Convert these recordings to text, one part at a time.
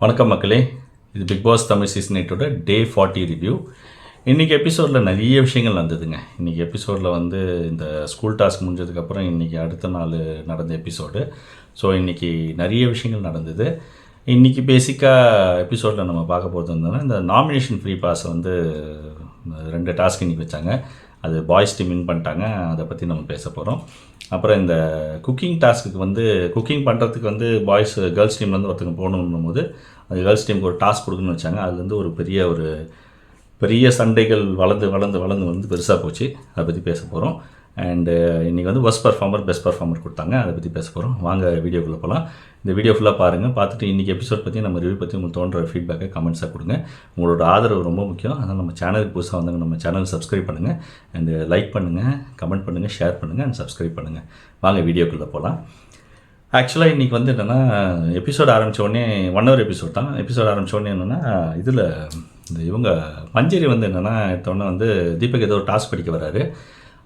வணக்கம் மக்களே, இது பிக் பாஸ் தமிழ் சீசன் 8ஓட டே 40 ரிவ்யூ. இன்றைக்கி எபிசோடில் நிறைய விஷயங்கள் நடந்ததுங்க. இன்றைக்கி எபிசோடில் வந்து இந்த ஸ்கூல் டாஸ்க் முடிஞ்சதுக்கப்புறம் இன்றைக்கி அடுத்த நாள் நடந்த எபிசோடு. ஸோ இன்றைக்கி நிறைய விஷயங்கள் நடந்தது. இன்றைக்கி பேசிக்காக எபிசோடில் நம்ம பார்க்க போகிறது இருந்தோன்னா, இந்த நாமினேஷன் ஃப்ரீ பாஸை வந்து 2 டாஸ்க் இன்றைக்கி வச்சாங்க. அது பாய்ஸ் டீம் வின் பண்ணிட்டாங்க. அதை பற்றி நம்ம பேச போகிறோம். அப்புறம் இந்த குக்கிங் டாஸ்க்கு வந்து குக்கிங் பண்ணுறதுக்கு வந்து கேர்ள்ஸ் டீம்லேருந்து ஒருத்தங்க போகணுன்னும் போது அது கேர்ள்ஸ் டீமுக்கு ஒரு டாஸ்க் கொடுக்குன்னு வச்சாங்க. அதுலேருந்து ஒரு பெரிய சண்டைகள் வளர்ந்து வந்து பெருசாக போச்சு. அதை பற்றி பேச போகிறோம். அண்டு இன்றைக்கி வந்து பெஸ்ட் பர்ஃபார்மர் கொடுத்தாங்க. அதை பற்றி பேச போகிறோம். வாங்க வீடியோக்குள்ளே போகலாம். இந்த வீடியோ ஃபுல்லாக பாருங்கள். பார்த்துட்டு இன்றைக்கி எபிசோட் பற்றி நம்ம ரிவ்யூ பற்றி உங்களுக்கு தோன்ற ஃபீட்பேக்கை கமெண்ட்ஸாக கொடுங்க. உங்களோட ஆதரவு ரொம்ப முக்கியம். அதனால் நம்ம சேனலுக்கு புதுசாக வந்தாங்க, நம்ம சேனல் சப்ஸ்கிரைப் பண்ணுங்கள். அண்டு லைக் பண்ணுங்கள், கமெண்ட் பண்ணுங்கள், ஷேர் பண்ணுங்கள் அண்ட் சப்ஸ்கிரைப் பண்ணுங்கள். வாங்க வீடியோக்குள்ளே போகலாம். ஆக்சுவலாக இன்றைக்கி வந்து என்னென்னா, எபிசோட் ஆரம்பித்தோடனே 1 hour எபிசோட் தான். எபிசோட் ஆரம்பித்தோடனே என்னென்னா, இதில் இந்த இவங்க மஞ்சரி வந்து என்னென்னா எடுத்தோடனே வந்து தீபக் ஏதோ ஒரு டாஸ்க் படிக்க வராரு.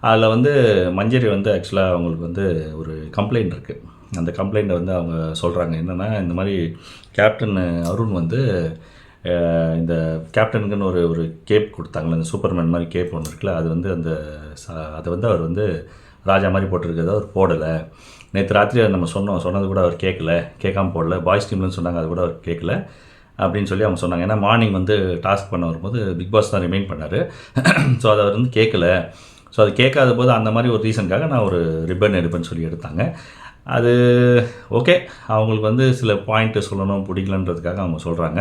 அதில் வந்து மஞ்சரி வந்து ஆக்சுவலாக அவங்களுக்கு வந்து ஒரு கம்ப்ளைண்ட் இருக்குது. அந்த கம்ப்ளைண்ட்டை வந்து அவங்க சொல்கிறாங்க. என்னென்னா, இந்த மாதிரி கேப்டன் அருண் வந்து இந்த கேப்டனுக்குன்னு ஒரு கேப் கொடுத்தாங்களே, அந்த சூப்பர்மேன் மாதிரி கேப் ஒன்று இருக்குல்ல, அது வந்து அதை வந்து அவர் வந்து ராஜா மாதிரி போட்டிருக்கிறத அவர் போடலை. நேற்று ராத்திரி அதை நம்ம சொன்னது கூட அவர் கேட்காம போடல. பாய்ஸ் டீம்லன்னு சொன்னாங்க, அது கூட அவர் கேட்கல அப்படின்னு சொல்லி அவங்க சொன்னாங்க. ஏன்னா மார்னிங் வந்து டாஸ்க் பண்ண வரும்போது பிக் பாஸ் தான் ரிமைண்ட் பண்ணார். ஸோ அதை அவர் வந்து கேட்கல. ஸோ அது கேட்காத போது அந்த மாதிரி ஒரு ரீசனுக்காக நான் ஒரு ரிப்பன் எடுப்பேன்னு சொல்லி எடுத்தாங்க. அது ஓகே, அவங்களுக்கு வந்து சில பாயிண்ட்டு சொல்லணும் பிடிக்கலன்றதுக்காக அவங்க சொல்கிறாங்க.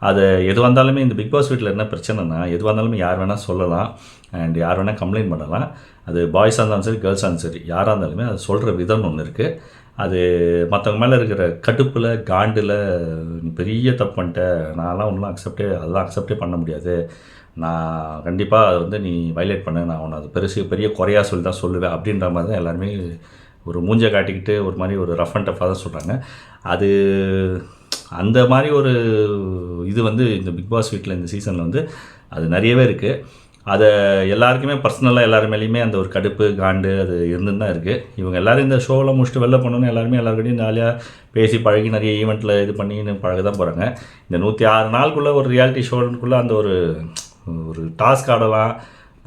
அது எது வந்தாலுமே இந்த பிக் பாஸ் வீட்டில் என்ன பிரச்சனைனா, எது வந்தாலுமே யார் வேணால் சொல்லலாம் அண்ட் யார் வேணால் கம்ப்ளைண்ட் பண்ணலாம். அது பாய்ஸாக இருந்தாலும் சரி, கேர்ள்ஸாக இருந்தாலும் சரி, யாராக இருந்தாலுமே அது சொல்கிற விதம் ஒன்று இருக்குது. அது மற்றவங்க மேலே இருக்கிற கடுப்பில் காண்டில் நீ பெரிய தப்பு பண்ணிட்ட, நான்லாம் ஒன்றும் அதெல்லாம் அக்செப்டே பண்ண முடியாது, நான் கண்டிப்பாக அதை வந்து நீ வயலேட் பண்ண, நான் உன்னை அது பெரிய குறையாக சொல்லி தான் சொல்லுவேன் அப்படின்ற மாதிரி தான் எல்லாருமே ஒரு மூஞ்சை காட்டிக்கிட்டு ஒரு மாதிரி ஒரு ரஃப் அண்ட் டஃப்பாக தான் சொல்கிறாங்க. அது அந்த மாதிரி ஒரு இது வந்து இந்த பிக் பாஸ் வீட்டில் இந்த சீசனில் வந்து அது நிறையவே இருக்குது. அதை எல்லாருக்குமே பர்சனலாக எல்லாரு மேலேயுமே அந்த ஒரு கடுப்பு காண்டு அது இருந்துன்னு தான் இருக்குது. இவங்க எல்லோரும் இந்த ஷோவில் முடிச்சுட்டு வெளில போனோன்னு எல்லாருமே எல்லாருக்கிட்டையும் ஜாலியாக பேசி பழகி நிறைய ஈவெண்ட்டில் இது பண்ணின்னு பழக தான் போகிறாங்க. இந்த 106 நாளுக்குள்ளே ஒரு ரியாலிட்டி ஷோக்குள்ளே அந்த ஒரு டாஸ்க் ஆடலாம்,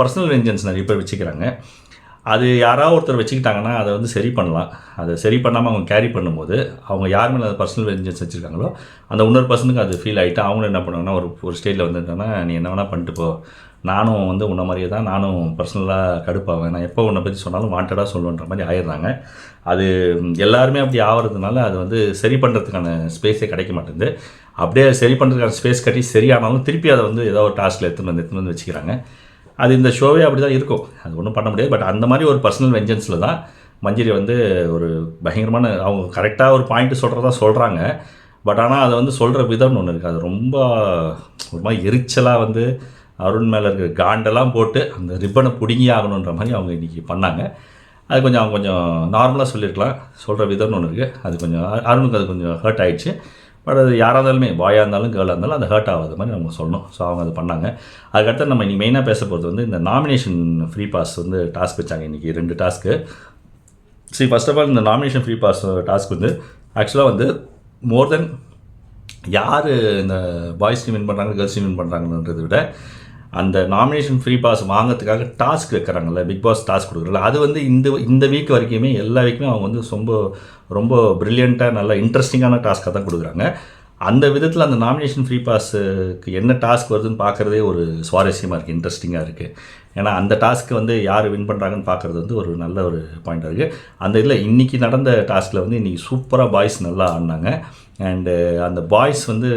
பர்சனல் வெஞ்சன்ஸ் நிறைய பேர் வச்சுக்கிறாங்க. அது யாராவது ஒருத்தர் வச்சுக்கிட்டாங்கன்னா அதை வந்து சரி பண்ணலாம். அதை சரி பண்ணாமல் அவங்க கேரி பண்ணும்போது அவங்க யார் மேலே பர்சனல் வெஞ்சன்ஸ் வச்சுருக்காங்களோ அந்த இன்னொரு பர்சனுக்கு அது ஃபீல் ஆகிட்டு அவங்களும் என்ன பண்ணுவாங்கன்னா ஒரு ஸ்டேஜில் வந்துட்டோன்னா, நீ என்ன வேணால் பண்ணிட்டு போ, நானும் வந்து உன்னை மாதிரியே தான், நானும் பர்சனலாக கடுப்பாவேன், நான் எப்போ உன்னை பற்றி சொன்னாலும் வாண்டடாக சொல்லுன்ற மாதிரி ஆயிடுறாங்க. அது எல்லாருமே அப்படி ஆகிறதுனால அது வந்து சரி பண்ணுறதுக்கான ஸ்பேஸே கிடைக்க மாட்டேங்குது. அப்படியே சரி பண்ணுறதுக்கான ஸ்பேஸ் கட்டி சரியானாலும் திருப்பி அதை வந்து ஏதோ ஒரு டாஸ்கில் எடுத்துன்னு வந்து வச்சுக்கிறாங்க. அது இந்த ஷோவே அப்படி தான் இருக்கும். அது ஒன்றும் பண்ண முடியாது. பட் அந்த மாதிரி ஒரு பர்சனல் வெஞ்சன்ஸில் தான் மஞ்சரி வந்து ஒரு பயங்கரமான, அவங்க கரெக்டாக ஒரு பாயிண்ட்டு சொல்கிறதா சொல்கிறாங்க. பட் ஆனால் அதை வந்து சொல்கிற விதம்னு ஒன்று இருக்குது. அது ரொம்ப ஒரு மாதிரி எரிச்சலாக வந்து அருண் மேலே இருக்கிற காண்டெல்லாம் போட்டு அந்த ரிப்பனை பிடுங்கி ஆகணுன்ற மாதிரி அவங்க இன்றைக்கி பண்ணாங்க. அது அவங்க கொஞ்சம் நார்மலாக சொல்லியிருக்கலாம். சொல்கிற விதம்னு ஒன்று இருக்குது. அது கொஞ்சம் அருணுக்கு அது கொஞ்சம் ஹர்ட் ஆகிடுச்சு. பட் அது யாராக இருந்தாலுமே, பாயாக இருந்தாலும் கேர்ளாக இருந்தாலும் அந்த ஹர்ட் ஆகாத மாதிரி நம்ம சொல்லணும். ஸோ அவங்க அது பண்ணாங்க. அதுக்கடுத்து நம்ம இன்றைக்கி மெயினாக பேச போகிறது வந்து இந்த நாமினேஷன் ஃப்ரீ பாஸ் வந்து டாஸ்க் வச்சாங்க இன்றைக்கி 2 டாஸ்க்கு. ஃபர்ஸ்ட் ஆஃப் ஆல் இந்த நாமினேஷன் ஃப்ரீ பாஸ் டாஸ்க் வந்து ஆக்சுவலாக வந்து மோர் தென் யார் இந்த பாய்ஸ் டீம் வின் பண்ணுறாங்க கேர்ள்ஸ் டீம் வின் பண்ணுறாங்கன்றதை விட அந்த நாமினேஷன் ஃப்ரீ பாஸ் வாங்கிறதுக்காக டாஸ்க் வைக்கிறாங்கல்ல, பிக் பாஸ் டாஸ்க் கொடுக்குறல, அது வந்து இந்த வீக் வரைக்குமே எல்லா வீக்குமே அவங்க வந்து ரொம்ப ப்ரில்லியண்ட்டாக நல்லா இன்ட்ரெஸ்டிங்கான டாஸ்க்காக தான் கொடுக்குறாங்க. அந்த விதத்தில் அந்த நாமினேஷன் ஃப்ரீ பாஸுக்கு என்ன டாஸ்க் வருதுன்னு பார்க்குறதே ஒரு சுவாரஸ்யமாக இருக்குது, இன்ட்ரெஸ்டிங்காக இருக்குது. ஏன்னா அந்த டாஸ்க்கு வந்து யார் வின் பண்ணுறாங்கன்னு பார்க்குறது வந்து ஒரு நல்ல ஒரு பாயிண்டாக இருக்குது. அந்த இதில் இன்றைக்கி நடந்த டாஸ்கில் வந்து இன்றைக்கி சூப்பராக பாய்ஸ் நல்லா ஆடினாங்க. அண்டு அந்த பாய்ஸ் வந்து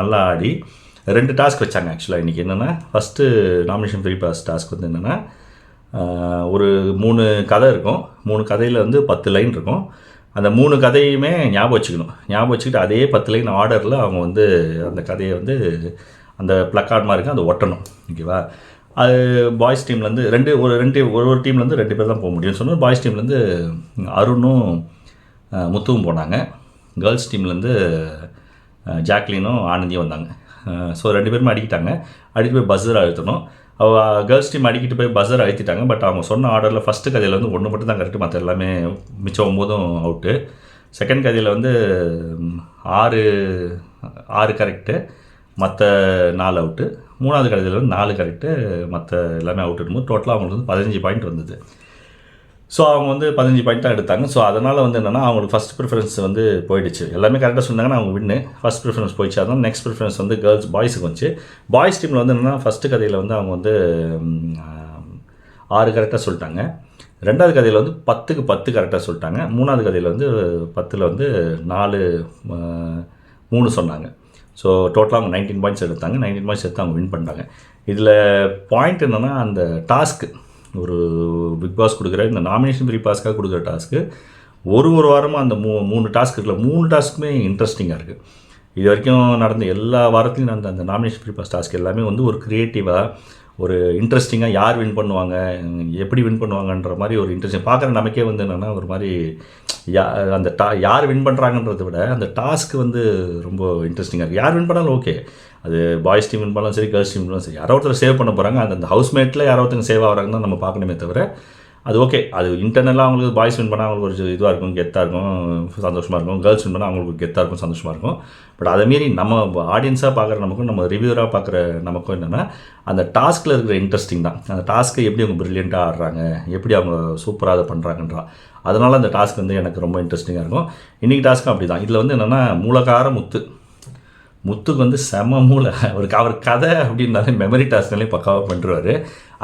நல்லா ஆடி 2 டாஸ்க் வச்சாங்க. ஆக்சுவலாக இன்றைக்கி என்னென்னா, first nomination free pass task வந்து என்னென்னா, ஒரு 3 கதை இருக்கும். 3 கதையில் வந்து 10 லைன் இருக்கும். அந்த 3 கதையுமே ஞாபகம் வச்சுக்கிட்டு அதே 10 லைன் ஆர்டரில் அவங்க வந்து அந்த கதையை வந்து அந்த ப்ளக்கார்ட் மாதிரி இருக்கும், அதை ஒட்டணும். ஓகேவா? அது பாய்ஸ் டீம்லேருந்து ஒரு டீம்லேருந்து 2 பேர் தான் போக முடியும்னு சொன்னால், பாய்ஸ் டீம்லேருந்து அருணும் முத்துவும் போனாங்க. கேர்ள்ஸ் டீம்லேருந்து ஜாக்லினும் ஆனந்தியும் வந்தாங்க. ஸோ 2 பேருமே அடிக்கிட்டு போய் பஸ்ஸர் அழுத்தணும். கேர்ள்ஸ் டீம் அடிக்கிட்டு போய் பஸ்ஸர் அழுத்திட்டாங்க. பட் அவங்க சொன்ன ஆர்டரில் ஃபஸ்ட்டு கதையில் வந்து 1 மட்டும் தான் கரெக்டு, மற்ற எல்லாமே மிச்சம் 9 அவுட்டு. செகண்ட் கதையில் வந்து 6 6 கரெக்டு, மற்ற 4 அவுட்டு. 3வது கடைசியில் வந்து 4 கரெக்டு, மற்ற எல்லாமே அவுட் எடுக்கும்போது டோட்டலாக அவங்களுக்கு வந்து 15 பாயிண்ட் வந்தது. ஸோ அவங்க வந்து 15 பாயிண்ட் தான் எடுத்தாங்க. ஸோ அதனால் வந்து என்னென்னா அவங்களுக்கு ஃபஸ்ட் ப்ரிஃபரன்ஸ் வந்து போயிடுச்சு. எல்லாமே கரெக்டாக சொன்னாங்கன்னா அவங்க வின்னு, ஃபஸ்ட் ப்ரிஃபரன்ஸ் போயிடுச்சு. அதனால் நெக்ஸ்ட் ப்ரிஃபரன்ஸ் வந்து பாய்ஸுக்கு வந்துச்சு. பாய்ஸ் டீமில் வந்து என்னென்னா ஃபஸ்ட்டு கதையில் வந்து அவங்க வந்து 6 கரெக்டாக சொல்லிட்டாங்க. 2வது கதையில் வந்து 10க்கு 10 கரெக்டாக சொல்லிட்டாங்க. 3வது கதையில் வந்து 10ல் வந்து 3 சொன்னாங்க. ஸோ டோட்டலாக அவங்க 19 பாயிண்ட்ஸ் எடுத்தாங்க. 19 பாயிண்ட்ஸ் எடுத்து அவங்க வின் பண்ணிட்டாங்க. இதில் பாயிண்ட் என்னென்னா அந்த டாஸ்க்கு, ஒரு பிக் பாஸ் கொடுக்குற இந்த நாமினேஷன் ப்ரீ பாஸ்க்காக கொடுக்குற டாஸ்க்கு ஒரு வாரமாக அந்த 3 டாஸ்க் இருக்குல்ல, 3 டாஸ்க்குமே இன்ட்ரெஸ்டிங்காக இருக்குது. இது வரைக்கும் நடந்த எல்லா வாரத்துலையும் நடந்த அந்த நாமினேஷன் ப்ரீ பாஸ் டாஸ்க் எல்லாமே வந்து ஒரு க்ரியேட்டிவாக, ஒரு இன்ட்ரெஸ்டிங்காக, யார் வின் பண்ணுவாங்க, எப்படி வின் பண்ணுவாங்கன்ற மாதிரி ஒரு இன்ட்ரெஸ்டிங் பார்க்குற நமக்கே வந்து என்னென்னா ஒரு மாதிரி அந்த யார் வின் பண்ணுறாங்கன்றதை விட அந்த டாஸ்க்கு வந்து ரொம்ப இன்ட்ரெஸ்டிங்காக இருக்குது. யார் வின் பண்ணாலும் ஓகே, அது பாய்ஸ் டீம் வின் பண்ணாலும் சரி, கேர்ள்ஸ் டீம் பண்ணாலும் சரி, யாரோ ஒருத்தர் சேவ் பண்ண போகிறாங்க. அந்த ஹவுஸ்மேட்டில் யாரோ ஒருத்தங்க சேவ் ஆகிறாங்கன்னு தான் நம்ம பார்க்கணுமே தவிர, அது ஓகே, அது இன்டர்னலாக அவங்களுக்கு பாய்ஸ் வின் பண்ணால் அவங்களுக்கு ஒரு இதுவாக இருக்கும், கெத்தாக இருக்கும், சந்தோஷமாக இருக்கும். கேர்ள்ஸ் வின் பண்ணால் அவங்களுக்கு கெத்தாக இருக்கும், சந்தோஷமாக இருக்கும். பட் அதேமாரி நம்ம ஆடியன்ஸாக பார்க்குற நமக்கும், நம்ம ரிவ்யூவராக பார்க்குற நமக்கும் என்னென்னா அந்த டாஸ்கில் இருக்கிற இன்ட்ரெஸ்டிங் தான். அந்த டாஸ்க்கை எப்படி அவங்க ப்ரில்லியண்ட்டாக ஆடுறாங்க, எப்படி அவங்க சூப்பராக அதை பண்ணுறாங்கன்றா, அதனால் அந்த டாஸ்க் வந்து எனக்கு ரொம்ப இன்ட்ரெஸ்டிங்காக இருக்கும். இன்றைக்கி டாஸ்க்கும் அப்படி தான். இதில் வந்து என்னென்னா மூலகார முத்துக்கு வந்து செம மூளை. அவர் கதை அப்படின்னாலே மெமரி டாஸ்க்னாலே பக்காவாக பண்ணுறாரு.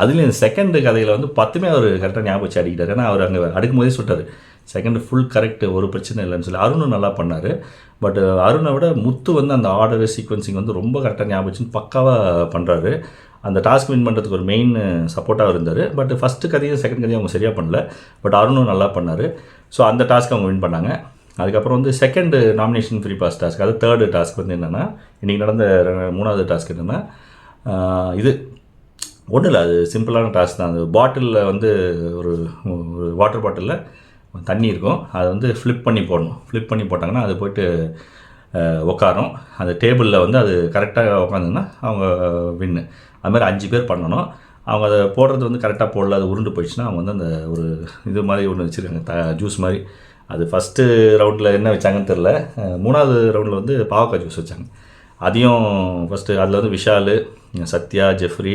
அதுலேயும் இந்த செகண்டு கதையில் வந்து 10மே அவர் கரெக்டாக ஞாபகம் வச்சு அடிக்கிட்டார். ஏன்னா அவர் அங்கே அடுக்கும்போதே சொல்லிட்டார் செகண்டு ஃபுல் கரெக்டு, ஒரு பிரச்சனை இல்லைன்னு சொல்லி. அருணும் நல்லா பண்ணார். பட் அருணை விட முத்து வந்து அந்த ஆர்டர் சீக்வன்சிங் வந்து ரொம்ப கரெக்டாக ஞாபகம் வச்சுன்னு பக்காவாக பண்ணுறாரு. அந்த டாஸ்க் வின் பண்ணுறதுக்கு ஒரு மெயின் சப்போர்ட்டாக இருந்தார். பட் ஃபஸ்ட்டு கதையும் செகண்ட் கதையும் அவங்க சரியாக பண்ணல. பட் அருணும் நல்லா பண்ணார். ஸோ அந்த டாஸ்க் அவங்க வின் பண்ணாங்க. அதுக்கப்புறம் வந்து second nomination free pass task, அது தேர்டு டாஸ்க் வந்து என்னென்னா இன்றைக்கி நடந்த 3வது டாஸ்க் என்னென்னா இது ஒன்றும் இல்லை, அது சிம்பிளான டாஸ்க் தான். அது பாட்டிலில் வந்து ஒரு வாட்டர் பாட்டிலில் தண்ணி இருக்கும், அதை வந்து ஃப்ளிப் பண்ணி போடணும். ஃப்ளிப் பண்ணி போட்டாங்கன்னா அது போய்ட்டு உட்காரும். அந்த டேபிளில் வந்து அது கரெக்டாக உட்காந்துங்கன்னா அவங்க வின்னு. அதுமாதிரி 5 பேர் பண்ணணும். அவங்க அதை போடுறது வந்து கரெக்டாக போடல, அது உருண்டு போயிடுச்சுன்னா அவங்க வந்து அந்த ஒரு இது மாதிரி ஒன்று வச்சுருக்காங்க, ஜூஸ் மாதிரி. அது ஃபஸ்ட்டு ரவுண்டில் என்ன வச்சாங்கன்னு தெரில. 3வது ரவுண்டில் வந்து பாவக்காய் ஜூஸ் வச்சாங்க. அதையும் ஃபஸ்ட்டு அதில் வந்து விஷால், சத்யா, ஜெஃப்ரி,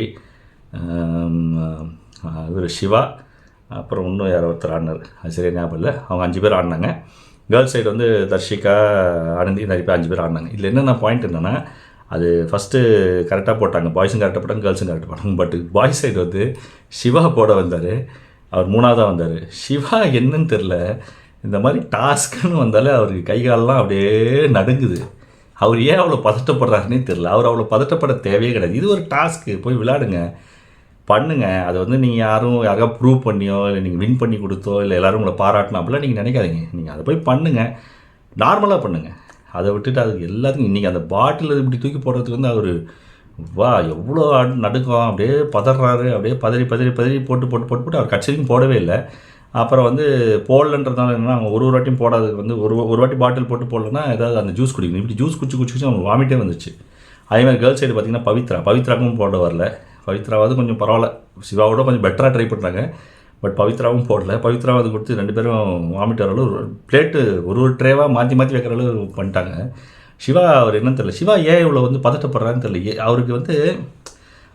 இவர் சிவா, அப்புறம் இன்னும் யாரோ ஒருத்தர் ஆடினார், அது சரியாக ஞாபகம் இல்லை. அவங்க 5 பேர் ஆடினாங்க. கேர்ள்ஸ் சைடு வந்து தர்ஷிகா, ஆனந்தி, நிறைய பேர் 5 பேர் ஆடினாங்க. இதில் என்னென்ன பாயிண்ட் என்னென்னா அது ஃபஸ்ட்டு கரெக்டாக போட்டாங்க, பாய்ஸும் கரெக்டாக போட்டாங்க, கேர்ள்ஸும் கரெக்டாக போட்டாங்க. பட் பாய்ஸ் சைடு வந்து சிவா போட வந்தார், அவர் 3வதாக வந்தார். சிவா என்னன்னு தெரில, இந்த மாதிரி டாஸ்க்குன்னு வந்தாலே அவருக்கு கைகாலெலாம் அப்படியே நடுங்குது. அவர் ஏன் அவ்வளோ பதட்டப்படுறாருன்னே தெரில. அவர் அவ்வளோ பதட்டப்பட தேவையே கிடையாது. இது ஒரு டாஸ்க்கு, போய் விளையாடுங்க, பண்ணுங்க. அதை வந்து நீங்கள் யாருக்காக ப்ரூவ் பண்ணியோ, இல்லை நீங்கள் வின் பண்ணி கொடுத்தோ, இல்லை எல்லோரும் உங்களை பாராட்டணும் அப்படிலாம் நீங்கள் நினைக்காதீங்க. நீங்கள் அதை போய் பண்ணுங்கள், நார்மலாக பண்ணுங்கள். அதை விட்டுட்டு அதுக்கு எல்லாத்துக்கும் இன்றைக்கி அந்த பாட்டில் இப்படி தூக்கி போடுறதுக்கு வந்து அவர் எவ்வளோ நடுக்கம், அப்படியே பதறாரு, அப்படியே பதறி போட்டு அவர் கட்சியும் போடவே இல்லை. அப்புறம் வந்து போடலன்றதுனால என்னென்னா அவங்க ஒரு வாட்டியும் போடாததுக்கு வந்து ஒரு வாட்டி பாட்டில் போட்டு போடலன்னா ஏதாவது அந்த ஜூஸ் குடிக்கணும். இப்படி ஜூஸ் குடிச்சு அவங்க வாமிட்டே வந்துச்சு. அதேமாதிரி கேர்ள்ஸ் சைடு பார்த்திங்கன்னா பவித்ராக்கும் போட வரல. பவித்ராவது கொஞ்சம் பரவாயில்ல, சிவாவோட கொஞ்சம் பெட்டராக ட்ரை பண்ணுறாங்க. பட் பவித்ராவும் போடல. பவித்ராவை அது கொடுத்து 2 பேரும் வாமிட் வர அளவு பிளேட்டு ஒரு ட்ரேவாக மாற்றி வைக்கிற அளவு பண்ணிட்டாங்க. சிவா அவர் என்னன்னு தெரியல, சிவா ஏன் இவ்வளோ வந்து பதட்டப்படுறான்னு தெரியல. அவருக்கு வந்து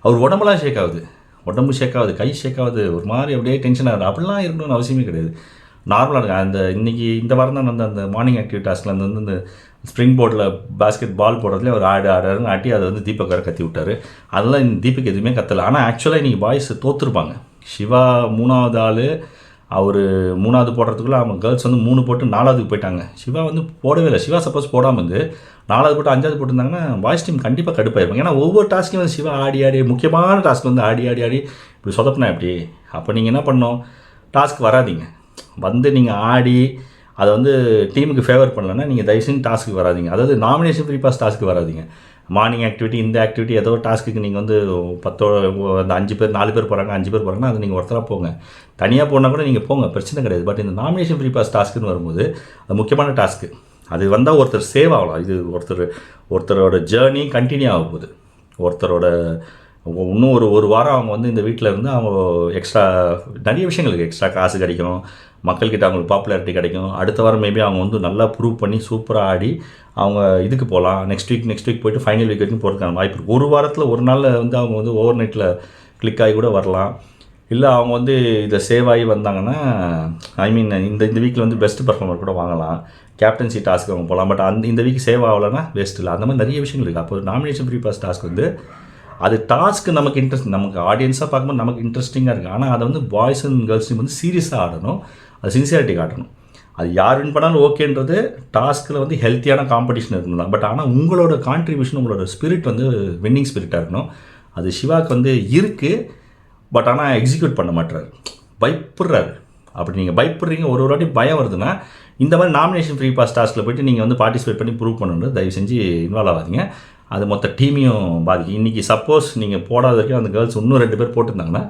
அவர் உடம்பெல்லாம் ஷேக் ஆகுது, உடம்பு ஷேக் ஆகுது, கை ஷேக் ஆகுது, ஒரு மாதிரி அப்படியே டென்ஷன் ஆகுது. அப்படிலாம் இருக்கணும்னு அவசியமே கிடையாது. நார்மலாக இருக்குது. அந்த இன்றைக்கி இந்த வாரம் தான் அந்த மார்னிங் ஆக்டிவிட்டாஸில் வந்து இந்த ஸ்ப்ரிங் போர்டில் பாஸ்கெட் பால் போடுறதுலேயே அவர் ஆடுன்னு ஆட்டி அதை வந்து தீபக் வேறு கத்தி விட்டார். அதெல்லாம் இந்த தீபக் எதுவுமே கத்தலை. ஆனால் ஆக்சுவலாக இன்றைக்கி பாய்ஸ் தோற்றுருப்பாங்க. சிவா 3வது ஆள், அவர் 3வது போடுறதுக்குள்ளே அவங்க கேர்ள்ஸ் வந்து 3 போட்டு 4வதுக்கு போயிட்டாங்க. சிவா வந்து போடவே இல்லை. சிவா சப்போஸ் போடாமல் வந்து 4வது போட்டு 5வது போட்டிருந்தாங்கன்னா பாய்ஸ் டீம் கண்டிப்பாக கடுப்பாயிருப்பாங்க. ஏன்னா ஒவ்வொரு டாஸ்க்கையும் வந்து சிவா ஆடி முக்கியமான டாஸ்க் வந்து ஆடி இப்படி சொதப்பினா எப்படி? அப்போ நீங்கள் என்ன பண்ணணும், டாஸ்க் வராதிங்க. வந்து நீங்கள் ஆடி அதை வந்து டீமுக்கு ஃபேவர் பண்ணலன்னா நீங்கள் தயவுசெய்து டாஸ்க்கு வராதிங்க. அதாவது நாமினேஷன் ஃப்ரீ பாஸ் டாஸ்க்கு வராதிங்க. மார்னிங் ஆக்டிவிட்டி, இந்த ஆக்டிவிட்டி, ஏதோ டாஸ்க்கு நீங்கள் வந்து 5 பேர் 4 பேர் போகிறாங்க, 5 பேர் போகிறாங்கன்னா அது நீங்கள் ஒருத்தராக போங்க. தனியாக போனால் கூட நீங்கள் போங்க, பிரச்சனை கிடையாது. பட் இந்த நாமினேஷன் ஃப்ரீ பாஸ் டாஸ்க்குன்னு வரும்போது அது முக்கியமான டாஸ்க்கு. அது வந்தால் ஒருத்தர் சேவ் ஆகலாம். இது ஒருத்தரோட ஜேர்னி கண்டினியூ ஆக போகுது. ஒருத்தரோட இன்னும் ஒரு வாரம் அவங்க வந்து இந்த வீட்டில் இருந்து அவங்க எக்ஸ்ட்ரா நிறைய விஷயங்களுக்கு எக்ஸ்ட்ரா காசு கிடைக்கும், மக்கள்கிட்ட அவங்களுக்கு பாப்புலாரிட்டி கிடைக்கும். அடுத்த வாரம் மேபி அவங்க வந்து நல்லா ப்ரூவ் பண்ணி சூப்பராக ஆடி அவங்க இதுக்கு போகலாம். நெக்ஸ்ட் வீக் போய்ட்டு ஃபைனல் வீக் வரைக்கும் போகிறதுக்கான வாய்ப்பு இருக்குது. ஒரு வாரத்தில் ஒரு நாளில் வந்து அவங்க வந்து ஓவர் நைட்டில் கிளிக் ஆகி கூட வரலாம். இல்லை அவங்க வந்து இதில் சேவ் ஆகி வந்தாங்கன்னா இந்த வீக்கில் வந்து பெஸ்ட் பர்ஃபார்மர் கூட வாங்கலாம், கேப்டன்சி டாஸ்க்கு அவங்க போகலாம். பட் இந்த வீக் சேவ் ஆகலைன்னா வேஸ்ட் இல்லை. அந்த மாதிரி நிறைய விஷயங்கள் இருக்குது. அப்போ நாமினேஷன் ஃப்ரீ பாஸ் டாஸ்க் வந்து அது டாஸ்க்கு நமக்கு நமக்கு ஆடியன்ஸாக பார்க்கும்போது நமக்கு இன்ட்ரெஸ்டிங்காக இருக்குது. ஆனால் அதை வந்து பாய்ஸ் அண்ட் கேர்ள்ஸ் டீம் வந்து சீரியஸாக ஆடணும், அது சின்சியாரிட்டி காட்டணும். அது யார் வின் பண்ணாலும் ஓகேன்றது டாஸ்கில் வந்து ஹெல்த்தியான காம்படிஷன் இருக்கணும் தான். பட் ஆனால் உங்களோட கான்ட்ரிபியூஷன், உங்களோட ஸ்பிரிட் வந்து வின்னிங் ஸ்பிரிட்டாக இருக்கணும். அது சிவாக்கு வந்து இருக்குது. பட் ஆனால் எக்ஸிக்யூட் பண்ண மாட்டுறாரு, பயப்படுறாரு. அப்படி நீங்கள் பயப்படுறீங்க, ஒரு வாட்டி பயம் வருதுன்னா இந்த மாதிரி நாமினேஷன் ஃப்ரீ பாஸ் டாஸ்கில் போய்ட்டு நீங்கள் வந்து பார்ட்டிசிபேட் பண்ணி ப்ரூவ் பண்ணணும். தயவு செஞ்சு இன்வால்வ் ஆகாதீங்க, அது மொத்த டீமையும் பாதிக்கும். இன்றைக்கி சப்போஸ் நீங்கள் போடாத வரைக்கும் அந்த கேர்ள்ஸ் இன்னும் 2 பேர் போட்டிருந்தாங்கன்னா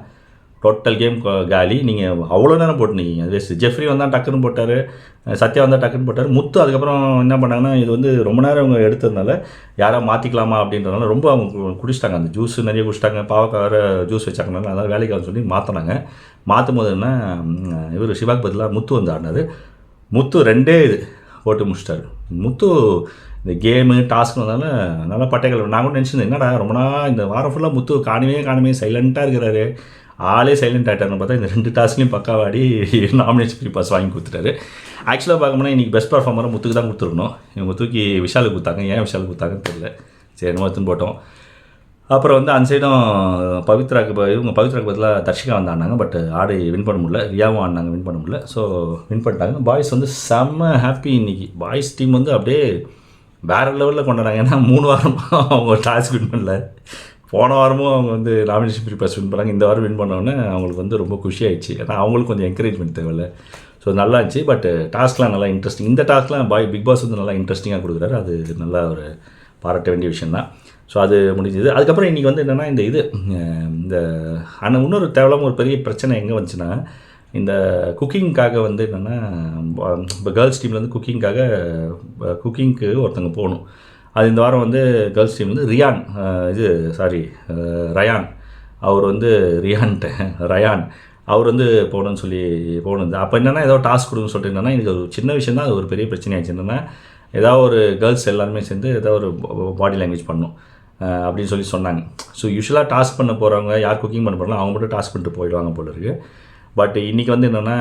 டோட்டல் கேம் காலி. நீங்கள் அவ்வளோ நேரம் போட்டுருந்தீங்க, அது வேஸ்ட். ஜெஃப்ரி வந்தால் டக்குன்னு போட்டார், சத்யா வந்தால் டக்குன்னு போட்டார். முத்து அதுக்கப்புறம் என்ன பண்ணாங்கன்னா, இது வந்து ரொம்ப நேரம் அவங்க எடுத்ததுனால யாராவது மாற்றிக்கலாமா அப்படின்றதுனால ரொம்ப அவங்க குடிச்சிட்டாங்க, அந்த ஜூஸ் நிறைய குடிச்சிட்டாங்க, பாவக்காய் வேறு ஜூஸ் வச்சாங்கனால அதனால் வேலைக்கு சொல்லி மாற்றினாங்க. மாற்றும் போது என்ன, இவர் சிவாக்கு பதிலாக முத்து வந்து ஆடினார். முத்து 2 இது போட்டு முடிச்சிட்டாரு. முத்து இந்த கேமு டாஸ்க் வந்தாலும் நல்லா பட்டைகள். நான் கூட நினச்சிருந்தேன், என்னடா ரொம்ப நாள் இந்த வாரம் ஃபுல்லாக முத்து காணவே சைலண்ட்டாக இருக்கிறாரு, ஆளே சைலண்ட் ஆகிட்டார்னு பார்த்தா இந்த 2 டாஸ்க்லையும் பக்காவாடி நாமினேஷன் ஃப்ரீ பாஸ் வாங்கி கொடுத்துட்டாரு. ஆக்சுவலாக பார்க்கணும்னா இன்றைக்கி பெஸ்ட் பர்ஃபார்மரை முத்துக்கு தான் கொடுத்துருக்கணும். இவங்க தூக்கி விஷாலுக்கு கொடுத்தாங்க. ஏன் விஷாலுக்கு கொடுத்தாங்கன்னு தெரியல. சரி, என்னமோ எடுத்துன்னு போட்டோம். அப்புறம் வந்து அந்த சைடும் பவித்ராக்கு பதிலாக தர்ஷிகா வந்து ஆடினாங்க. பட் ஆடி வின் பண்ண முடியல. ரியாவும் ஆடினாங்க, வின் பண்ண முடியல. ஸோ வின் பண்ணிட்டாங்க. பாய்ஸ் வந்து செம்ம ஹாப்பி. இன்றைக்கி பாய்ஸ் டீம் வந்து அப்படியே வேறு லெவலில் கொண்டாடுறாங்க. ஏன்னா 3 வாரமாக அவங்க டாஸ்க் வின் பண்ணல. போன வாரமும் அவங்க வந்து நாமினேஷன் ஃப்ரீ பாஸ் வின் பண்ணாங்க. இந்த வாரம் வின் பண்ணோன்னே அவங்களுக்கு வந்து ரொம்ப குஷியாகிடுச்சு. ஏன்னா அவங்களுக்கு கொஞ்சம் என்கரேஜ்மெண்ட் தேவையில்ல. ஸோ நல்லா இருந்துச்சு. பட் டாஸ்க்லாம் நல்லா இன்ட்ரெஸ்டிங். இந்த டாஸ்க்லாம் பிக் பாஸ் வந்து நல்லா இன்ட்ரெஸ்டிங்காக கொடுக்குறாரு. அது நல்லா ஒரு பாராட்ட வேண்டிய விஷயந்தான். ஸோ அது முடிஞ்சது. அதுக்கப்புறம் இன்றைக்கி வந்து என்னென்னா, இந்த ஆனால் இன்னொரு தேவையில்லாமல் ஒரு பெரிய பிரச்சனை எங்கே வந்துச்சுன்னா, இந்த குக்கிங்காக வந்து என்னென்னா, இப்போ கேர்ள்ஸ் டீமில் வந்து குக்கிங்க்கு ஒருத்தங்க போகணும். அது இந்த வாரம் வந்து கேர்ள்ஸ் டீம் வந்து ரயான் அவர் வந்து ரயான் அவர் வந்து போகணுன்னு சொல்லி போகணும். அப்போ என்னென்னா, ஏதோ டாஸ்க் கொடுன்னு சொல்லிட்டு என்னென்னா, எனக்கு ஒரு சின்ன விஷயம் தான், அது ஒரு பெரிய பிரச்சனையாச்சு. என்னென்னா, ஏதாவது ஒரு கேர்ள்ஸ் எல்லாருமே சேர்ந்து ஏதாவது ஒரு பாடி லாங்குவேஜ் பண்ணணும் அப்படின்னு சொல்லி சொன்னாங்க. ஸோ யூஸ்வலாக டாஸ்க் பண்ண போகிறவங்க, யார் குக்கிங் பண்ண போகிறாங்களோ அவங்க மட்டும் டாஸ்க் பண்ணிட்டு போயிடுவாங்க போல இருக்குது. பட் இன்றைக்கி வந்து என்னென்னா,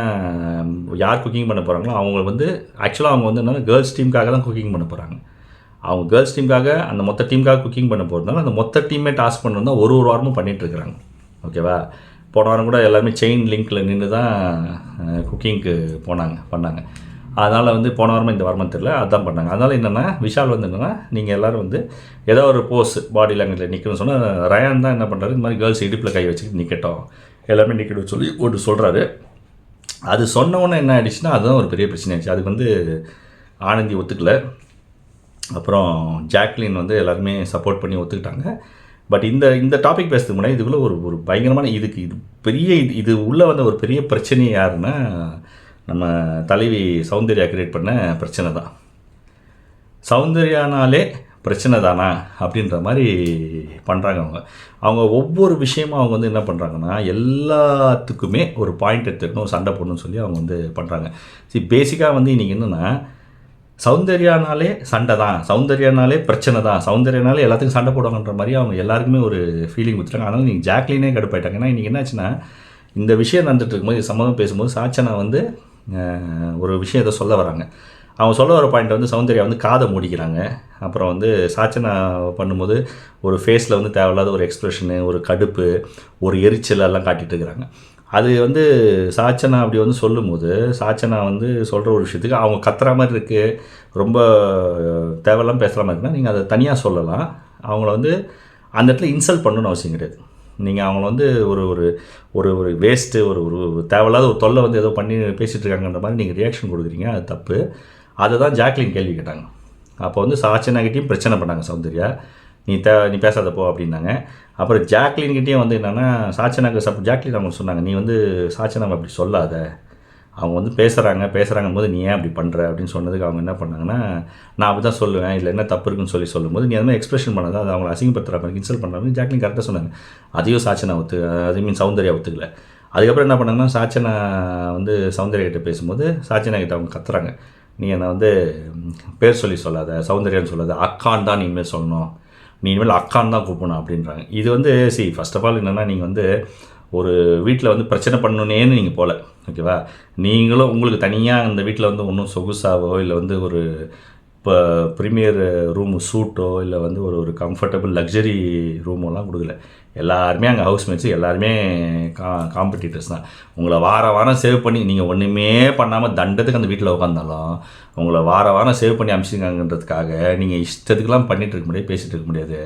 யார் குக்கிங் பண்ண போகிறாங்களோ அவங்க வந்து ஆக்சுவலாக அவங்க வந்து என்னென்னா கேர்ள்ஸ் டீமுக்காக தான் குக்கிங் பண்ண போகிறாங்க. அவங்க கேர்ள்ஸ் டீமுக்காக, அந்த மொத்த டீமுக்காக குக்கிங் பண்ண போகிறதுனால அந்த மொத்த டீமே டாஸ்க் பண்ணணும் தான் ஒரு வாரமும் பண்ணிகிட்ருக்குறாங்க. ஓகேவா? போன வாரம் கூட எல்லாருமே செயின் லிங்க்கில் நின்று தான் குக்கிங்க்கு பண்ணாங்க. அதனால் வந்து போன வாரமாக இந்த வாரமாக தெரியல, அதுதான் பண்ணாங்க. அதனால் என்னென்னா, விஷால் வந்து என்னென்னா, நீங்கள் எல்லோரும் வந்து ஏதோ ஒரு போஸ் பாடி லாங்குவேஜில் நிற்கணும்னு சொன்னால், ரயான் தான் என்ன பண்ணுறாரு, இந்த மாதிரி கேர்ள்ஸ் இடுப்பில் கை வச்சுக்கிட்டு நிற்கட்டும், எல்லாருமே நிற்கணும்னு சொல்லி சொல்கிறாரு. அது சொன்னவொன்னே என்ன ஆகிடுச்சுன்னா, அதுதான் ஒரு பெரிய பிரச்சனை ஆச்சு. அதுக்கு வந்து ஆனந்தி ஒத்துக்கலை. அப்புறம் ஜாக்லின் வந்து எல்லாருமே சப்போர்ட் பண்ணி ஒத்துக்கிட்டாங்க. பட் இந்த டாபிக் பேசுறதுக்கு முன்னாடி இதுக்குள்ளே ஒரு பயங்கரமான இது உள்ளே வந்த ஒரு பெரிய பிரச்சனை யாருன்னா, நம்ம தலைவி சௌந்தர்யா கிரியேட் பண்ண பிரச்சனை தான். சௌந்தர்யானாலே பிரச்சனை தானா அப்படின்ற மாதிரி பண்ணுறாங்க அவங்க ஒவ்வொரு விஷயமும் அவங்க வந்து என்ன பண்ணுறாங்கன்னா, எல்லாத்துக்குமே ஒரு பாயிண்ட் எடுத்துக்கணும், சண்டை போடணும்னு சொல்லி அவங்க வந்து பண்ணுறாங்க. பேசிக்காக வந்து இன்றைக்கி என்னென்னா, சௌந்தர்யானாலே சண்டை தான், சௌந்தர்யானாலே பிரச்சனை தான், சௌந்தர்யானாலே எல்லாத்துக்கும் சண்டை போடுவாங்கன்ற மாதிரி அவங்க எல்லாருக்குமே ஒரு ஃபீலிங் கொடுத்துட்டாங்க. அதனால் நீங்கள் ஜாக்லினே கடுப்பாயிட்டாங்க. ஏன்னா இன்றைக்கி என்னாச்சுன்னா, இந்த விஷயம் நடந்துட்டு இருக்கும்போது சம்மந்தம் பேசும்போது சாச்சனா வந்து ஒரு விஷயம் ஏதோ சொல்ல வராங்க. அவங்க சொல்ல வர பாயிண்ட் வந்து சௌந்தர்யா வந்து காதை மூடிக்கிறாங்க. அப்புறம் வந்து சாச்சனா பண்ணும்போது ஒரு ஃபேஸில் வந்து தேவையில்லாத ஒரு எக்ஸ்ப்ரெஷனு, ஒரு கடுப்பு, ஒரு எரிச்சல் எல்லாம் காட்டிகிட்டு இருக்கிறாங்க. அது வந்து சாச்சனா அப்படி வந்து சொல்லும்போது, சாச்சனா வந்து சொல்கிற ஒரு விஷயத்துக்கு அவங்க கத்துற மாதிரி இருக்குது, ரொம்ப தேவையில்லாமல் பேசுகிற மாதிரி இருக்குன்னா நீங்கள் அதை தனியாக சொல்லலாம். அவங்கள வந்து அந்த இடத்துல இன்சல்ட் பண்ணணும்னு அவசியம் கிடையாது. நீங்கள் அவங்கள வந்து ஒரு ஒரு ஒரு ஒரு வேஸ்ட்டு, ஒரு ஒரு தேவையில்லாத ஒரு தொல்லை வந்து ஏதோ பண்ணி பேசிகிட்டு இருக்காங்கன்ற மாதிரி நீங்கள் ரியாக்ஷன் கொடுக்குறீங்க, அது தப்பு. அதை தான் ஜாக்லின் கேள்வி கேட்டாங்க. அப்போ வந்து சாச்சனாகிட்டையும் பிரச்சனை பண்ணாங்க சௌந்தர்யா, நீ பேசாதப்போ அப்படின்னாங்க. அப்புறம் ஜாக்லின்கிட்டையும் வந்து என்னென்னா, ஜாக்லின் அவங்க சொன்னாங்க, நீ வந்து சாச்சனாவை அப்படி சொல்லாத அவங்க வந்து பேசுகிறாங்கும் போது நீ ஏன் அப்படி பண்ணுற அப்படின்னு சொன்னதுக்கு அவங்க என்ன பண்ணாங்கன்னா, நான் அப்படி தான் சொல்லுவேன், இல்லை என்ன தப்பு இருக்குன்னு சொல்லும்போது நீ அது மாதிரி எக்ஸ்பிரஷன் பண்ணாத, அது அவங்களை அசிங்கப்படுத்துகிற மாதிரி இன்சல்ட் பண்ணுற மாதிரி ஜாக்லின் கரெக்டாக சொன்னாங்க. அதையும் சாச்சனா அது மீன் சௌந்தர்யா ஒத்துக்கல. அதுக்கப்புறம் என்ன பண்ணாங்கன்னா, சாச்சனா வந்து சௌந்தர்யா கிட்ட பேசும்போது சாச்சனா கிட்ட அவங்க கத்துறாங்க, நீ என்னை வந்து பேர் சொல்லி சொல்லாத, சௌந்தர்யான்னு சொல்லாத, அக்கான் தான் நீ இனிமேல் சொல்லணும், நீ இனிமேல் அக்கான் தான் கூப்பிடணும் அப்படின்றாங்க. இது வந்து ஃபர்ஸ்ட் ஆஃப் ஆல் என்னென்னா, நீங்கள் வந்து ஒரு வீட்டில் வந்து பிரச்சனை பண்ணணுன்னேன்னு நீங்கள் போகல, ஓகேவா? நீங்களும் உங்களுக்கு தனியாக அந்த வீட்டில் வந்து ஒன்றும் சொகுசாவோ இல்லை வந்து ஒரு இப்போ ப்ரீமியர் ரூமு சூட்டோ இல்லை வந்து ஒரு கம்ஃபர்டபுள் லக்ஸரி ரூமெல்லாம் கொடுக்கல. எல்லாருமே அங்கே ஹவுஸ்மேட்ஸு எல்லாருமே காம்படிட்டர்ஸ் தான். உங்களை வாரம் சேவ் பண்ணி நீங்கள் ஒன்றுமே பண்ணாமல் தண்டத்துக்கு அந்த வீட்டில் உட்காந்தாலும் உங்களை வாரம் சேவ் பண்ணி அனுப்பிச்சிருக்காங்கன்றதுக்காக நீங்கள் இஷ்டத்துக்கெலாம் பண்ணிகிட்டு இருக்க முடியாது, பேசிகிட்டு இருக்க முடியாது.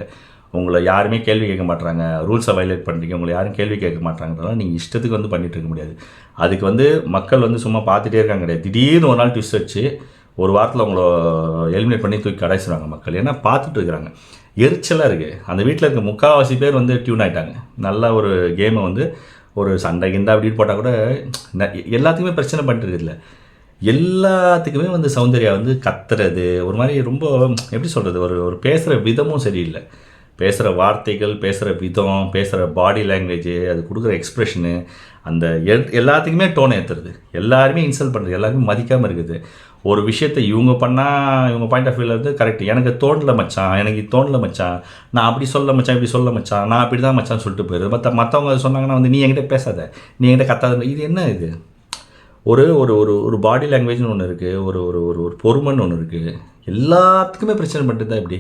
உங்களை யாருமே கேள்வி கேட்க மாட்டாங்க, ரூல்ஸை வயலேட் பண்ணுறீங்க, உங்களை யாரும் கேள்வி கேட்க மாட்டாங்கன்றதால நீங்கள் இஷ்டத்துக்கு வந்து பண்ணிகிட்டு இருக்க முடியாது. அதுக்கு வந்து மக்கள் வந்து சும்மா பார்த்துட்டே இருக்காங்க கிடையாது. திடீர்னு ஒரு நாள் ட்விஸ்ட் வச்சு ஒரு வாரத்தில் உங்களை எலிமினேட் பண்ணி தூக்கி கடைசிடுவாங்க மக்கள். ஏன்னா பார்த்துட்டு இருக்கிறாங்க, எரிச்சலாக இருக்குது. அந்த வீட்டில் இருக்க முக்கால்வாசி பேர் வந்து டியூன் ஆகிட்டாங்க. நல்ல ஒரு கேமை வந்து ஒரு சண்டை கிண்டா அப்படின்னு போட்டால் கூட எல்லாத்துக்குமே பிரச்சனை பண்ணிட்டு இருக்குதுல்ல. எல்லாத்துக்குமே வந்து சௌந்தர்யா வந்து கத்துறது ஒரு மாதிரி ரொம்ப எப்படி சொல்கிறது, ஒரு பேசுகிற விதமும் சரியில்லை. பேசுகிற வார்த்தைகள், பேசுகிற விதம், பேசுகிற பாடி லாங்குவேஜு, அது கொடுக்குற எக்ஸ்ப்ரெஷனு, அந்த எல்லாத்துக்குமே டோன் ஏற்றுறது, எல்லாருமே இன்சல்ட் பண்ணுறது, எல்லாருமே மதிக்காமல் இருக்குது. ஒரு விஷயத்தை இவங்க பண்ணால் இவங்க பாயிண்ட் ஆஃப் வியூவில் வந்து கரெக்ட், எனக்கு தோணல மச்சான், எனக்கு தோணல மச்சான், நான் அப்படி சொல்ல மச்சான், இப்படி சொல்ல மச்சான், நான் அப்படி தான் மச்சான் சொல்லிட்டு போயிடுது. மற்றவங்க சொன்னாங்கன்னா வந்து நீ என்கிட்ட பேசாத, நீ என்கிட்ட கத்தாத. இது என்ன இது? ஒரு ஒரு ஒரு ஒரு பாடி லாங்குவேஜ்னு ஒன்று இருக்குது, ஒரு ஒரு ஒரு ஒரு பொறுமைன்னு ஒன்று இருக்குது. எல்லாத்துக்குமே பிரச்சனை பண்ணிட்டு தான் இப்படி.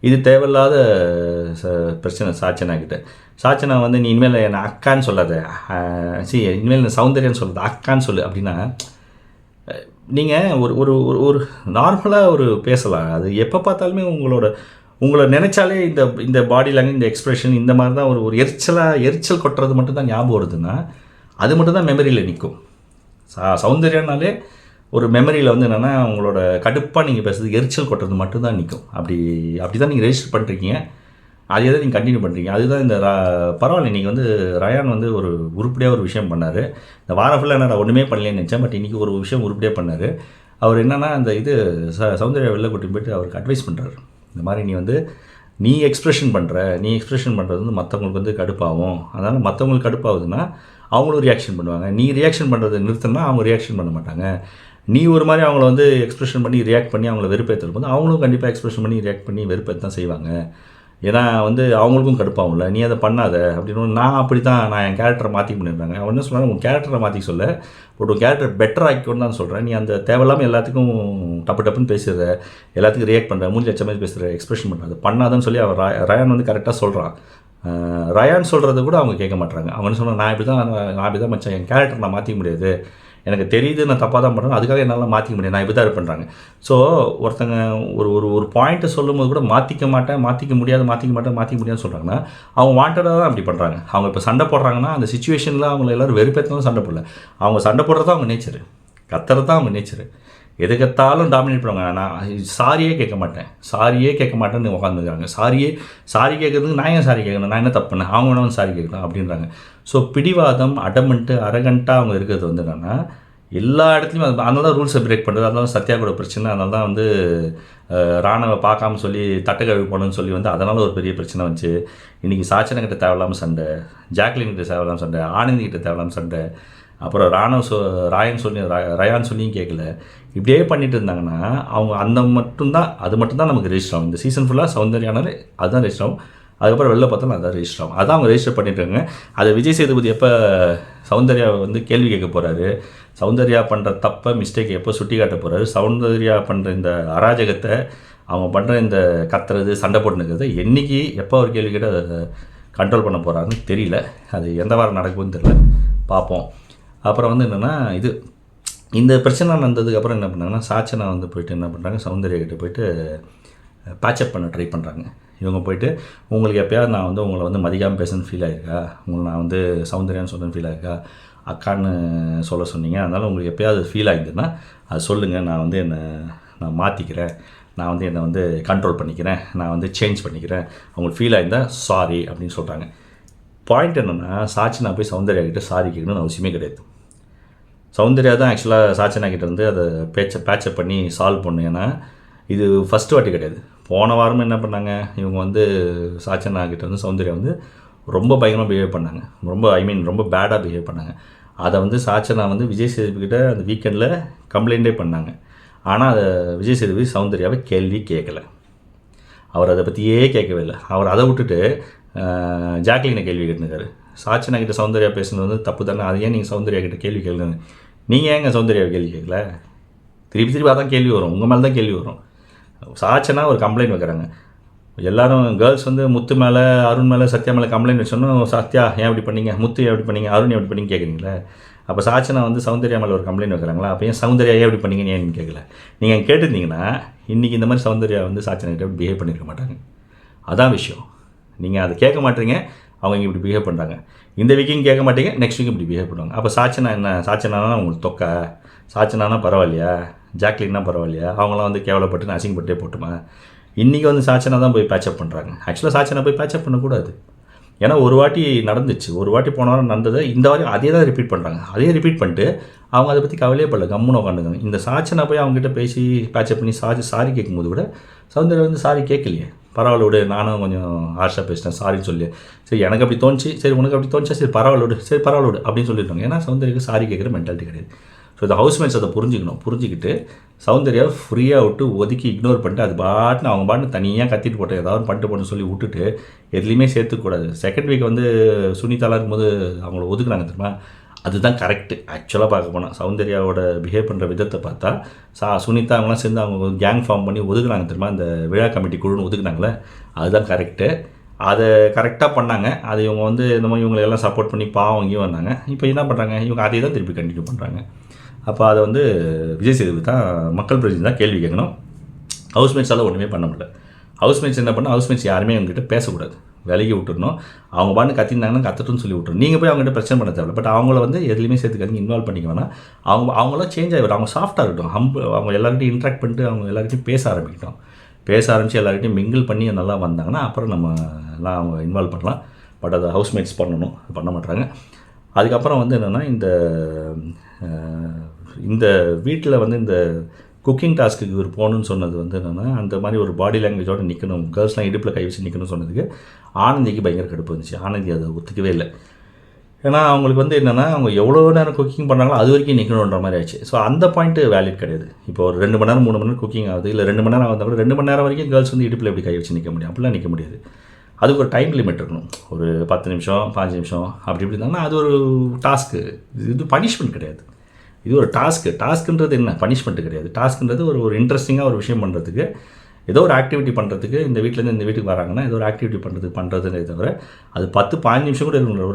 இது தேவையில்லாத பிரச்சனை சாச்சனா கிட்ட. சாச்சனா வந்து நீ இனிமேல் என்னை அக்கான்னு சொல்லாத, இனிமேல் சௌந்தர்யான்னு சொல்லாத, அக்கான்னு சொல்லு அப்படின்னா நீங்கள் ஒரு ஒரு ஒரு நார்மலாக ஒரு பேசலாம். அது எப்போ பார்த்தாலுமே உங்களை நினச்சாலே இந்த பாடி லாங்குவேஜ், இந்த எக்ஸ்ப்ரெஷன், இந்த மாதிரி தான் ஒரு எரிச்சல் கொட்டுறது மட்டும்தான் ஞாபகம் வருதுன்னா அது மட்டும்தான் மெமரியில் நிற்கும். சௌந்தர்யானாலே ஒரு மெமரியில் வந்து என்னென்னா உங்களோட கடுப்பாக நீங்கள் பேசுறது, எரிச்சல் கொட்டுறது மட்டும்தான் நிற்கும். அப்படி தான் நீங்கள் ரெஜிஸ்டர் பண்ணுறீங்க, அதே தான் நீங்கள் கண்டினியூ பண்ணுறீங்க. அதுதான் இந்த பரவாயில்ல. இன்றைக்கி வந்து ரயான் வந்து ஒரு உருப்படியாக ஒரு விஷயம் பண்ணார். இந்த வாரம் ஃபுல்லாக நான் ஒன்றுமே பண்ணலேன்னு நினச்சேன், பட் இன்றைக்கி ஒரு விஷயம் உருப்படியாக பண்ணார். அவர் என்னென்னா அந்த சௌந்தர்யா வெளில கூட்டின்னு போய்ட்டு அவருக்கு அட்வைஸ் பண்ணுறாரு. இந்த மாதிரி நீ எக்ஸ்ப்ரெஷன் பண்ணுறது வந்து மற்றவங்களுக்கு வந்து கடுப்பாகும். அதனால் மற்றவங்களுக்கு கடுப்பாகுதுன்னா அவங்களும் ரியாக்ஷன் பண்ணுவாங்க. நீ ரியாக்ஷன் பண்ணுறதை நிறுத்தினா அவங்க ரியாக்ஷன் பண்ண மாட்டாங்க. நீ ஒரு மாதிரி அவங்கள வந்து எக்ஸ்ப்ரெஷன் பண்ணி ரியாக்ட் பண்ணி அவங்கள வெறுப்பேற்றுறது போது அவங்களும் கண்டிப்பாக எக்ஸ்ப்ரெஷன் பண்ணி ரியாக்ட் பண்ணி வெறுப்பேற்ற தான் செய்வாங்க. ஏன்னா வந்து அவங்களுக்கும் கடுப்பாகும்ல, நீ அதை பண்ணாத அப்படின்னு. நான் அப்படி தான், நான் என் கேரக்டரை மாற்றிக்க பண்ணியிருந்தாங்க. அவன் என்ன சொன்னாங்க, உன் கேரக்டரை மாற்றிக்க சொல்ல, பட் உன் கேரக்டர் பெட்டர் ஆக்கிக்கொண்டு தான் சொல்கிறேன். நீ அந்த தேவையில்லாமல் எல்லாத்துக்கும் டப்புன்னு பேசுகிற, எல்லாத்துக்கும் ரியாக்ட் பண்ணுற, மூஞ்சி லட்சம் மாதிரி பேசுகிற, எக்ஸ்ப்ரெஷன் பண்ணுறது பண்ணாதன்னு சொல்லி அவன் ரயான் வந்து கரெக்டாக சொல்கிறான். ரயான் சொல்கிறத கூட அவங்க கேட்க மாட்டாங்க. அவங்க என்ன சொன்னால், நான் இப்படி தான் மச்சான், என் கேரக்டர் நான் மாற்றிக்க முடியாது, எனக்கு தெரியுது நான் தப்பாக தான் பண்ணுறேன், அதுக்காக என்னால் மாற்றிக்க முடியாது, நான் இப்படி தான் பண்ணுறாங்க. ஸோ ஒருத்தங்க ஒரு பாயிண்ட்டை சொல்லும்போது கூட மாற்றிக்க முடியாதுன்னு சொல்கிறாங்கன்னா அவங்க வாண்டடாக தான் அப்படி பண்ணுறாங்க. அவங்க இப்போ சண்டை போடுறாங்கன்னா அந்த சுச்சுவேஷனில் அவங்கள எல்லோரும் வெறுப்பேற்றதான் சண்டை போடல, அவங்க சண்டை போடுறது தான் அவங்க நேச்சரு, கத்துறது தான் அவங்க நேச்சரு. எதுக்கத்தாலும் டாமினேட் பண்ணுவாங்க. நான் சாரியே கேட்க மாட்டேன்னு உட்காந்துருக்காங்க. சாரி கேட்குறதுக்கு நான் ஏன் சாரி கேட்கணும், நான் என்ன தப்பு பண்ணேன், அவங்க வேணாலும் சாரி கேட்கலாம் அப்படின்றாங்க. ஸோ பிடிவாதம், அடமெண்ட்டு, அரகண்ட்டாக அவங்க இருக்கிறது வந்து என்னென்னா எல்லா இடத்துலையும் அதனால தான் ரூல்ஸை பிரேக் பண்ணுறது. அதனால சத்யா கூட பிரச்சனை, அதனால தான் வந்து ராணுவை பார்க்காம சொல்லி தட்டுக்கழுவி போகணுன்னு சொல்லி வந்து அதனால் ஒரு பெரிய பிரச்சனை வந்துச்சு. இன்றைக்கி சாச்சனை கிட்ட தேவையில்லாமல் சண்டை, ஜாக்லின் கிட்ட தேவையில்லாமல் சண்டை, ஆனந்தி கிட்ட தேவையில்லாமல் சண்டை, அப்புறம் ரயான் சொல்லியும் கேட்கல. இப்படியே பண்ணிட்டு இருந்தாங்கன்னா அவங்க அது மட்டும்தான் நமக்கு ரெஜிஸ்டர் ஆகும். இந்த சீசன் ஃபுல்லாக சௌந்தர்யானாலே அதுதான் ரெஜிஸ்டர் ஆகும். அதுக்கப்புறம் வெளில பார்த்தாலும் அதான் ரெஜிஸ்டர் ஆகும். அதான் அவங்க ரெஜிஸ்டர் பண்ணிட்டுருக்காங்க. அதை விஜய் சேதுபதி எப்போ சௌந்தர்யா வந்து கேள்வி கேட்க போகிறாரு, சௌந்தர்யா பண்ணுற தப்பை மிஸ்டேக் எப்போ சுட்டி காட்ட போகிறாரு, சௌந்தர்யா பண்ணுற இந்த அராஜகத்தை, அவங்க பண்ணுற இந்த கத்துறது, சண்டை போட்டுனுக்கிறது என்றைக்கு எப்போ ஒரு கேள்வி கேட்டு அதை கண்ட்ரோல் பண்ண போகிறாருன்னு தெரியல. அது எந்த வாரம் நடக்குதுன்னு தெரியல, பார்ப்போம். அப்புறம் வந்து என்னென்னா இந்த பிரச்சனை நடந்ததுக்கப்புறம் என்ன பண்ணாங்கன்னா சாச்சனா வந்து போயிட்டு என்ன பண்ணுறாங்க, சௌந்தர்யா கிட்டே போயிட்டு பேச்சப் பண்ண ட்ரை பண்ணுறாங்க. இவங்க போயிட்டு உங்களுக்கு எப்போயாவது நான் வந்து உங்களை வந்து மதிக்காமல் பேசுன்னு ஃபீல் ஆகிருக்கா, உங்களை நான் வந்து சௌந்தர்யான்னு சொல்கிறேன்னு ஃபீல் ஆகிருக்கா, அக்கான்னு சொல்ல சொன்னீங்க, அதனால் உங்களுக்கு எப்போயாவது ஃபீல் ஆகிதுன்னா அது சொல்லுங்கள், நான் வந்து நான் மாற்றிக்கிறேன், நான் வந்து என்னை வந்து கண்ட்ரோல் பண்ணிக்கிறேன், நான் வந்து சேஞ்ச் பண்ணிக்கிறேன், அவங்களுக்கு ஃபீல் ஆகிருந்தால் சாரி அப்படின்னு சொல்கிறாங்க. பாயிண்ட் என்னென்னா சாட்சி நான் போய் சௌந்தர்யா கிட்டே சாரி கேட்கணும்னு அவசியமே கிடையாது. சௌந்தர்யா தான் ஆக்சுவலாக சாச்சனா கிட்ட வந்து அதை பேச்சப் பண்ணி சால்வ் பண்ணும். ஏன்னா இது ஃபஸ்ட்டு வாட்டி கிடையாது. போன வாரமும் என்ன பண்ணாங்க, இவங்க வந்து சாச்சனா கிட்ட வந்து சௌந்தர்யா வந்து ரொம்ப பயங்கரமாக பிஹேவ் பண்ணாங்க. ரொம்ப பேடாக பிஹேவ் பண்ணாங்க. அதை வந்து சாச்சனா வந்து விஜய் சேதுபதி கிட்ட அந்த வீக்கெண்டில் கம்ப்ளைண்ட்டே பண்ணாங்க. ஆனால் அதை விஜய் சேதுபதி சௌந்தர்யாவை கேள்வி கேட்கலை. அவர் அதை பற்றியே கேட்கவே இல்லை. அவர் அதை விட்டுட்டு ஜாக்லினை கேள்வி கேட்டுருக்காரு. சாச்சனா கிட்ட சௌந்தர்யா பேசுனது வந்து தப்பு தானே, அது ஏன் நீங்கள் சௌந்தர்யா கிட்ட கேள்வி கேட்கலன்னு. நீங்கள் ஏங்க சௌந்தர்யாவை கேள்வி கேட்கல? திருப்பி அதான் கேள்வி வரும், உங்கள் மேலே தான் கேள்வி வரும். சாச்சனா ஒரு கம்ப்ளைண்ட் வைக்கிறாங்க. எல்லோரும் கேர்ள்ஸ் வந்து முத்து மேலே, அருண் மேலே, சத்யா மேலே கம்ப்ளைண்ட் வச்சோன்னா சத்யா ஏன் எப்படி பண்ணீங்க, முத்து ஏன் எப்படி பண்ணீங்க, அருண் எப்படி பண்ணீங்க கேட்குறீங்களே. அப்போ சாச்சனா வந்து சௌந்தர்யா மேலே ஒரு கம்ப்ளைண்ட் வைக்கிறாங்களா, அப்போ ஏன் சௌந்தர்யா ஏன் எப்படி பண்ணீங்கன்னு ஏன் நீங்கள் கேட்கல? நீங்கள் கேட்டிருந்தீங்கன்னா இன்றைக்கி இந்த மாதிரி சௌந்தர்யா வந்து சாச்சனா கிட்ட பிஹேவ் பண்ணியிருக்க மாட்டாங்க. அதான் விஷயம். நீங்கள் அதை கேட்க மாட்டீங்க, அவங்க இங்கே இப்படி பிஹேவ் பண்ணுறாங்க. இந்த வீக்கையும் கேட்க மாட்டீங்க, நெக்ஸ்ட் வீக் இப்படி பிஹேவ் பண்ணுவாங்க. அப்போ சாச்சனா என்ன, சாச்சனானா உங்களுக்கு தொக்கா? சாச்சனானா பரவாயில்லையா? ஜாக்லின்னா பரவாயில்லையா? அவங்களாம் வந்து கேவலப்பட்டு அசிங்கப்பட்டே போட்டுமா? இன்றைக்கி வந்து சாச்சனா தான் போய் பேச்சப் பண்ணுறாங்க. ஆக்சுவலாக சாச்சனா போய் பேச்சப் பண்ணக்கூடாது. ஏன்னா ஒரு வாட்டி நடந்துச்சு, ஒரு வாட்டி போன வாரம் நடந்ததை இந்த வாரம் அதே தான் ரிப்பீட் பண்ணுறாங்க. அதே ரிப்பீட் பண்ணிட்டு அவங்க அதை பற்றி கவலையே படல, கம்முன்னு உட்காந்துக்காங்க. இந்த சாச்சனா போய் அவங்ககிட்ட பேசி பேச்சப் பண்ணி சாரி கேட்கும்போது கூட சௌந்தர்யா வந்து சாரி கேட்கலையே. பரவாயில்ல விடு, நானும் கொஞ்சம் ஹார்ஷாக பேசிட்டேன், சாரின்னு சொல்லி. சரி எனக்கு அப்படி தோணுச்சு, சரி உனக்கு அப்படி தோணுச்சா, சரி பரவாயில்ல விடு, சரி பரவாயில்ல விடு அப்படின்னு சொல்லியிருக்காங்க. ஏன்னா சௌந்தர்யாவுக்கு சாரி கேட்குற மென்டாலிட்டி கிடையாது. ஸோ இந்த ஹவுஸ்மேட்ஸ் அதை புரிஞ்சுக்கிட்டு சௌந்தர்யா ஃப்ரீயாக விட்டு ஒதுக்கி இக்னோர் பண்ணிட்டு அது பாட்டுன்னு அவங்க பாட்டுன்னு தனியாக கத்திட்டு போட்டு ஏதாவது பண்ணிட்டு போட்டு சொல்லி விட்டுட்டு எதுலேயுமே சேர்த்துக்கூடாது. செகண்ட் வீக் வந்து சுனிதாலாம் இருக்கும்போது அவங்கள ஒதுக்குறாங்க தெரியுமா, அதுதான் கரெக்டு. ஆக்சுவலாக பார்க்க போனால் சௌந்தர்யாவோட பிஹேவ் பண்ணுற விதத்தை பார்த்தா சுனிதா அவங்களாம் சேர்ந்து அவங்க கேங் ஃபார்ம் பண்ணி ஒதுக்குறாங்க தெரியுமா, இந்த விழா கமிட்டி குழுன்னு ஒதுக்குனாங்களே, அதுதான் கரெக்டு. அதை கரெக்டாக பண்ணாங்க. அது இவங்க வந்து இந்த மாதிரி இவங்களெல்லாம் சப்போர்ட் பண்ணி பாவம் இங்கேயும் வந்தாங்க. இப்போ என்ன பண்ணுறாங்க, இவங்க அதே தான் திருப்பி கண்டினியூ பண்ணுறாங்க. அப்போ அதை வந்து விஜய் சேதுபதி தான், மக்கள் பிரதிநிதி தான் கேள்வி கேட்கணும். ஹவுஸ்மேட்ஸால் ஒன்றுமே பண்ண முடியல. ஹவுஸ்மேட்ஸ் என்ன பண்ணால், ஹவுஸ்மேட்ஸ் யாருமே அவங்ககிட்ட பேசக்கூடாது, விலகி விட்டுறணும். அவங்க பாட்டு கத்திருந்தாங்கன்னா கத்துட்டுன்னு சொல்லி விட்டுரும். நீங்கள் போய் அவங்ககிட்ட பிரச்சனை பண்ண தேவை. பட் அவங்கள வந்து எதுலையுமே சேர்த்துக்காதீங்க, இன்வால்வ் பண்ணிக்க வேணாம். அவங்களாம் சேஞ்ச் ஆகிடும், அவங்க சாஃப்டாக இருக்கட்டும், அவங்க எல்லாருக்கிட்டையும் இன்ட்ராக்ட் பண்ணிட்டு அவங்க எல்லாருக்கிட்டையும் பேச ஆரம்பிச்சு எல்லாருக்கிட்டையும் மிங்கிள் பண்ணி நல்லா வந்தாங்கன்னா அப்புறம் நம்ம எல்லாம் அவங்க இன்வால்வ் பண்ணலாம். பட் அதை ஹவுஸ்மேட்ஸ் பண்ணணும், பண்ண மாட்டாங்க. அதுக்கப்புறம் வந்து என்னென்னா இந்த வீட்டில் வந்து இந்த குக்கிங் டாஸ்க்கு இவர் போகணுன்னு சொன்னது வந்து என்னென்னா, அந்த மாதிரி ஒரு பாடி லாங்குவேஜோடு நிற்கணும், கேர்ள்ஸ்லாம் இடுப்பில் கை வச்சு நிற்கணும்னு சொன்னதுக்கு ஆனந்திக்கு பயங்கர கடுப்பு வந்துச்சு. ஆனந்தி அதை ஒத்துக்கவே இல்லை. ஏன்னா அவங்களுக்கு வந்து என்னென்னா, அவங்க எவ்வளோ நேரம் குக்கிங் பண்ணாங்களோ அது வரைக்கும் நிற்கணுன்ற மாதிரி ஆச்சு. ஸோ அந்த பாயிண்ட்டு வேலிட் கிடையாது. இப்போ ஒரு 2 மணி நேரம் 3 மணி நேரம் குக்கிங் ஆகுது, இல்லை 2 மணி நேரம் ஆகுது, கூட 2 மணி நேரம் வரைக்கும் கேர்ள்ஸ் வந்து இடுப்பில் எப்படி கை வச்சு நிற்க முடியும்? அப்படிலாம் நிற்க முடியாது. அதுக்கு ஒரு டைம் லிமிட் இருக்கணும். ஒரு 10 நிமிஷம் 5 நிமிஷம் அப்படி இருந்தாங்கன்னா அது ஒரு டாஸ்க்கு. இது பனிஷ்மெண்ட் கிடையாது, இது ஒரு டாஸ்க்குன்றது என்ன, பனிஷ்மெண்ட்டு கிடையாது. டாஸ்க்குன்றது ஒரு இன்ட்ரெஸ்டிங்காக ஒரு விஷயம் பண்ணுறதுக்கு, ஏதோ ஒரு ஆக்டிவிட்டி பண்ணுறதுக்கு. இந்த வீட்டிலேருந்து இந்த வீட்டுக்கு வராங்கன்னா ஏதோ ஒரு ஆக்டிவிட்டி பண்ணுறதுனே தவிர அது 10-15 நிமிஷம் கூட இருக்கணும்.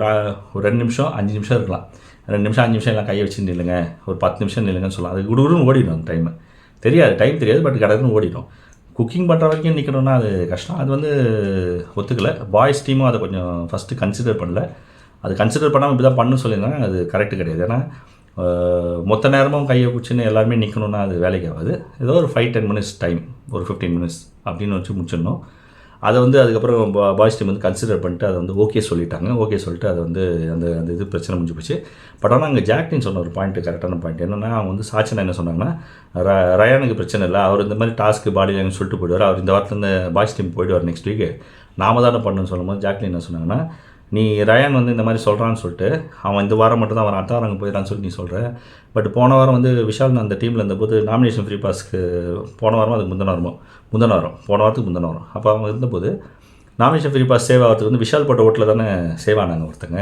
ஒரு 2 நிமிஷம் 5 நிமிஷம் இருக்கலாம். 2 நிமிஷம் 5 நிமிஷம் எல்லாம் கையை வச்சு நில்லுங்க, ஒரு 10 நிமிஷம் நில்லுங்கன்னு சொல்லலாம். அது குடுகுடுன்னு ஓடிடும் அந்த டைம் தெரியாது, பட் கடற்குன்னு ஓடிடும். குக்கிங் பண்ணுற வரைக்கும் நிற்கணும்னா அது கஷ்டம். அது வந்து ஒத்துக்கலை. பாய்ஸ் டீமும் அதை கொஞ்சம் ஃபஸ்ட்டு கன்சிடர் பண்ணல. அது கன்சிடர் பண்ணாமல் இப்படி தான் பண்ணு சொல்லியிருந்தாங்க, அது கரெக்டு கிடையாது. ஏன்னா மொத்த நேரமும் கையை பிடிச்சின்னு எல்லாருமே நிற்கணுன்னா அது வேலைக்கு ஆகாது. ஏதோ ஒரு 5-10 மினிட்ஸ் டைம், ஒரு 15 மினிட்ஸ் அப்படின்னு வச்சு முடிச்சிடணும். அதை வந்து அதுக்கப்புறம் பாய்ஸ் டீம் வந்து கன்சிடர் பண்ணிட்டு அதை வந்து ஓகே சொல்லிட்டாங்க. ஓகே சொல்லிட்டு அதை வந்து அந்த இது பிரச்சனை முடிஞ்சு போச்சு. பட் ஆனால் அங்கே ஜாக்லின் சொன்ன ஒரு பாயிண்ட்டு கரெக்டான பாயிண்ட் என்னென்னா, அவங்க வந்து சாச்சனா என்ன சொன்னாங்கன்னா, ரயானுக்கு பிரச்சனை இல்லை, அவர் இந்த மாதிரி டாஸ்க்கு பாடி லாங்குவேஜ் சொல்லிட்டு போயிடுவார், அவர் இந்த வாரத்துலேருந்து பாய்ஸ் டீம் போயிடுவார் நெக்ஸ்ட் வீக்கு, நாம தானே பண்ணணும்னு சொல்லும்போது ஜாக்லின் என்ன சொன்னாங்கன்னா, நீ ரயான் வந்து இந்த மாதிரி சொல்கிறான்னு சொல்லிட்டு அவன் இந்த வாரம் மட்டும் தான் அவன் அடுத்த வாரம் அங்கே போயிடறான்னு சொல்லி நீ சொல்கிற. பட் போன வாரம் வந்து விஷால் அந்த டீமில் இருந்தபோது நாமினேஷன் ஃப்ரீ பாஸ்க்கு போன வாரமும் அதுக்கு போன வாரத்துக்கு முந்தின வாரம் அப்போ அவங்க இருந்தபோது நாமினேஷன் ஃப்ரீ பாஸ் சேவ் ஆகிறதுக்கு வந்து விஷால் போட்ட ஓட்டில் தானே சேவ் ஆனாங்க ஒருத்தங்க.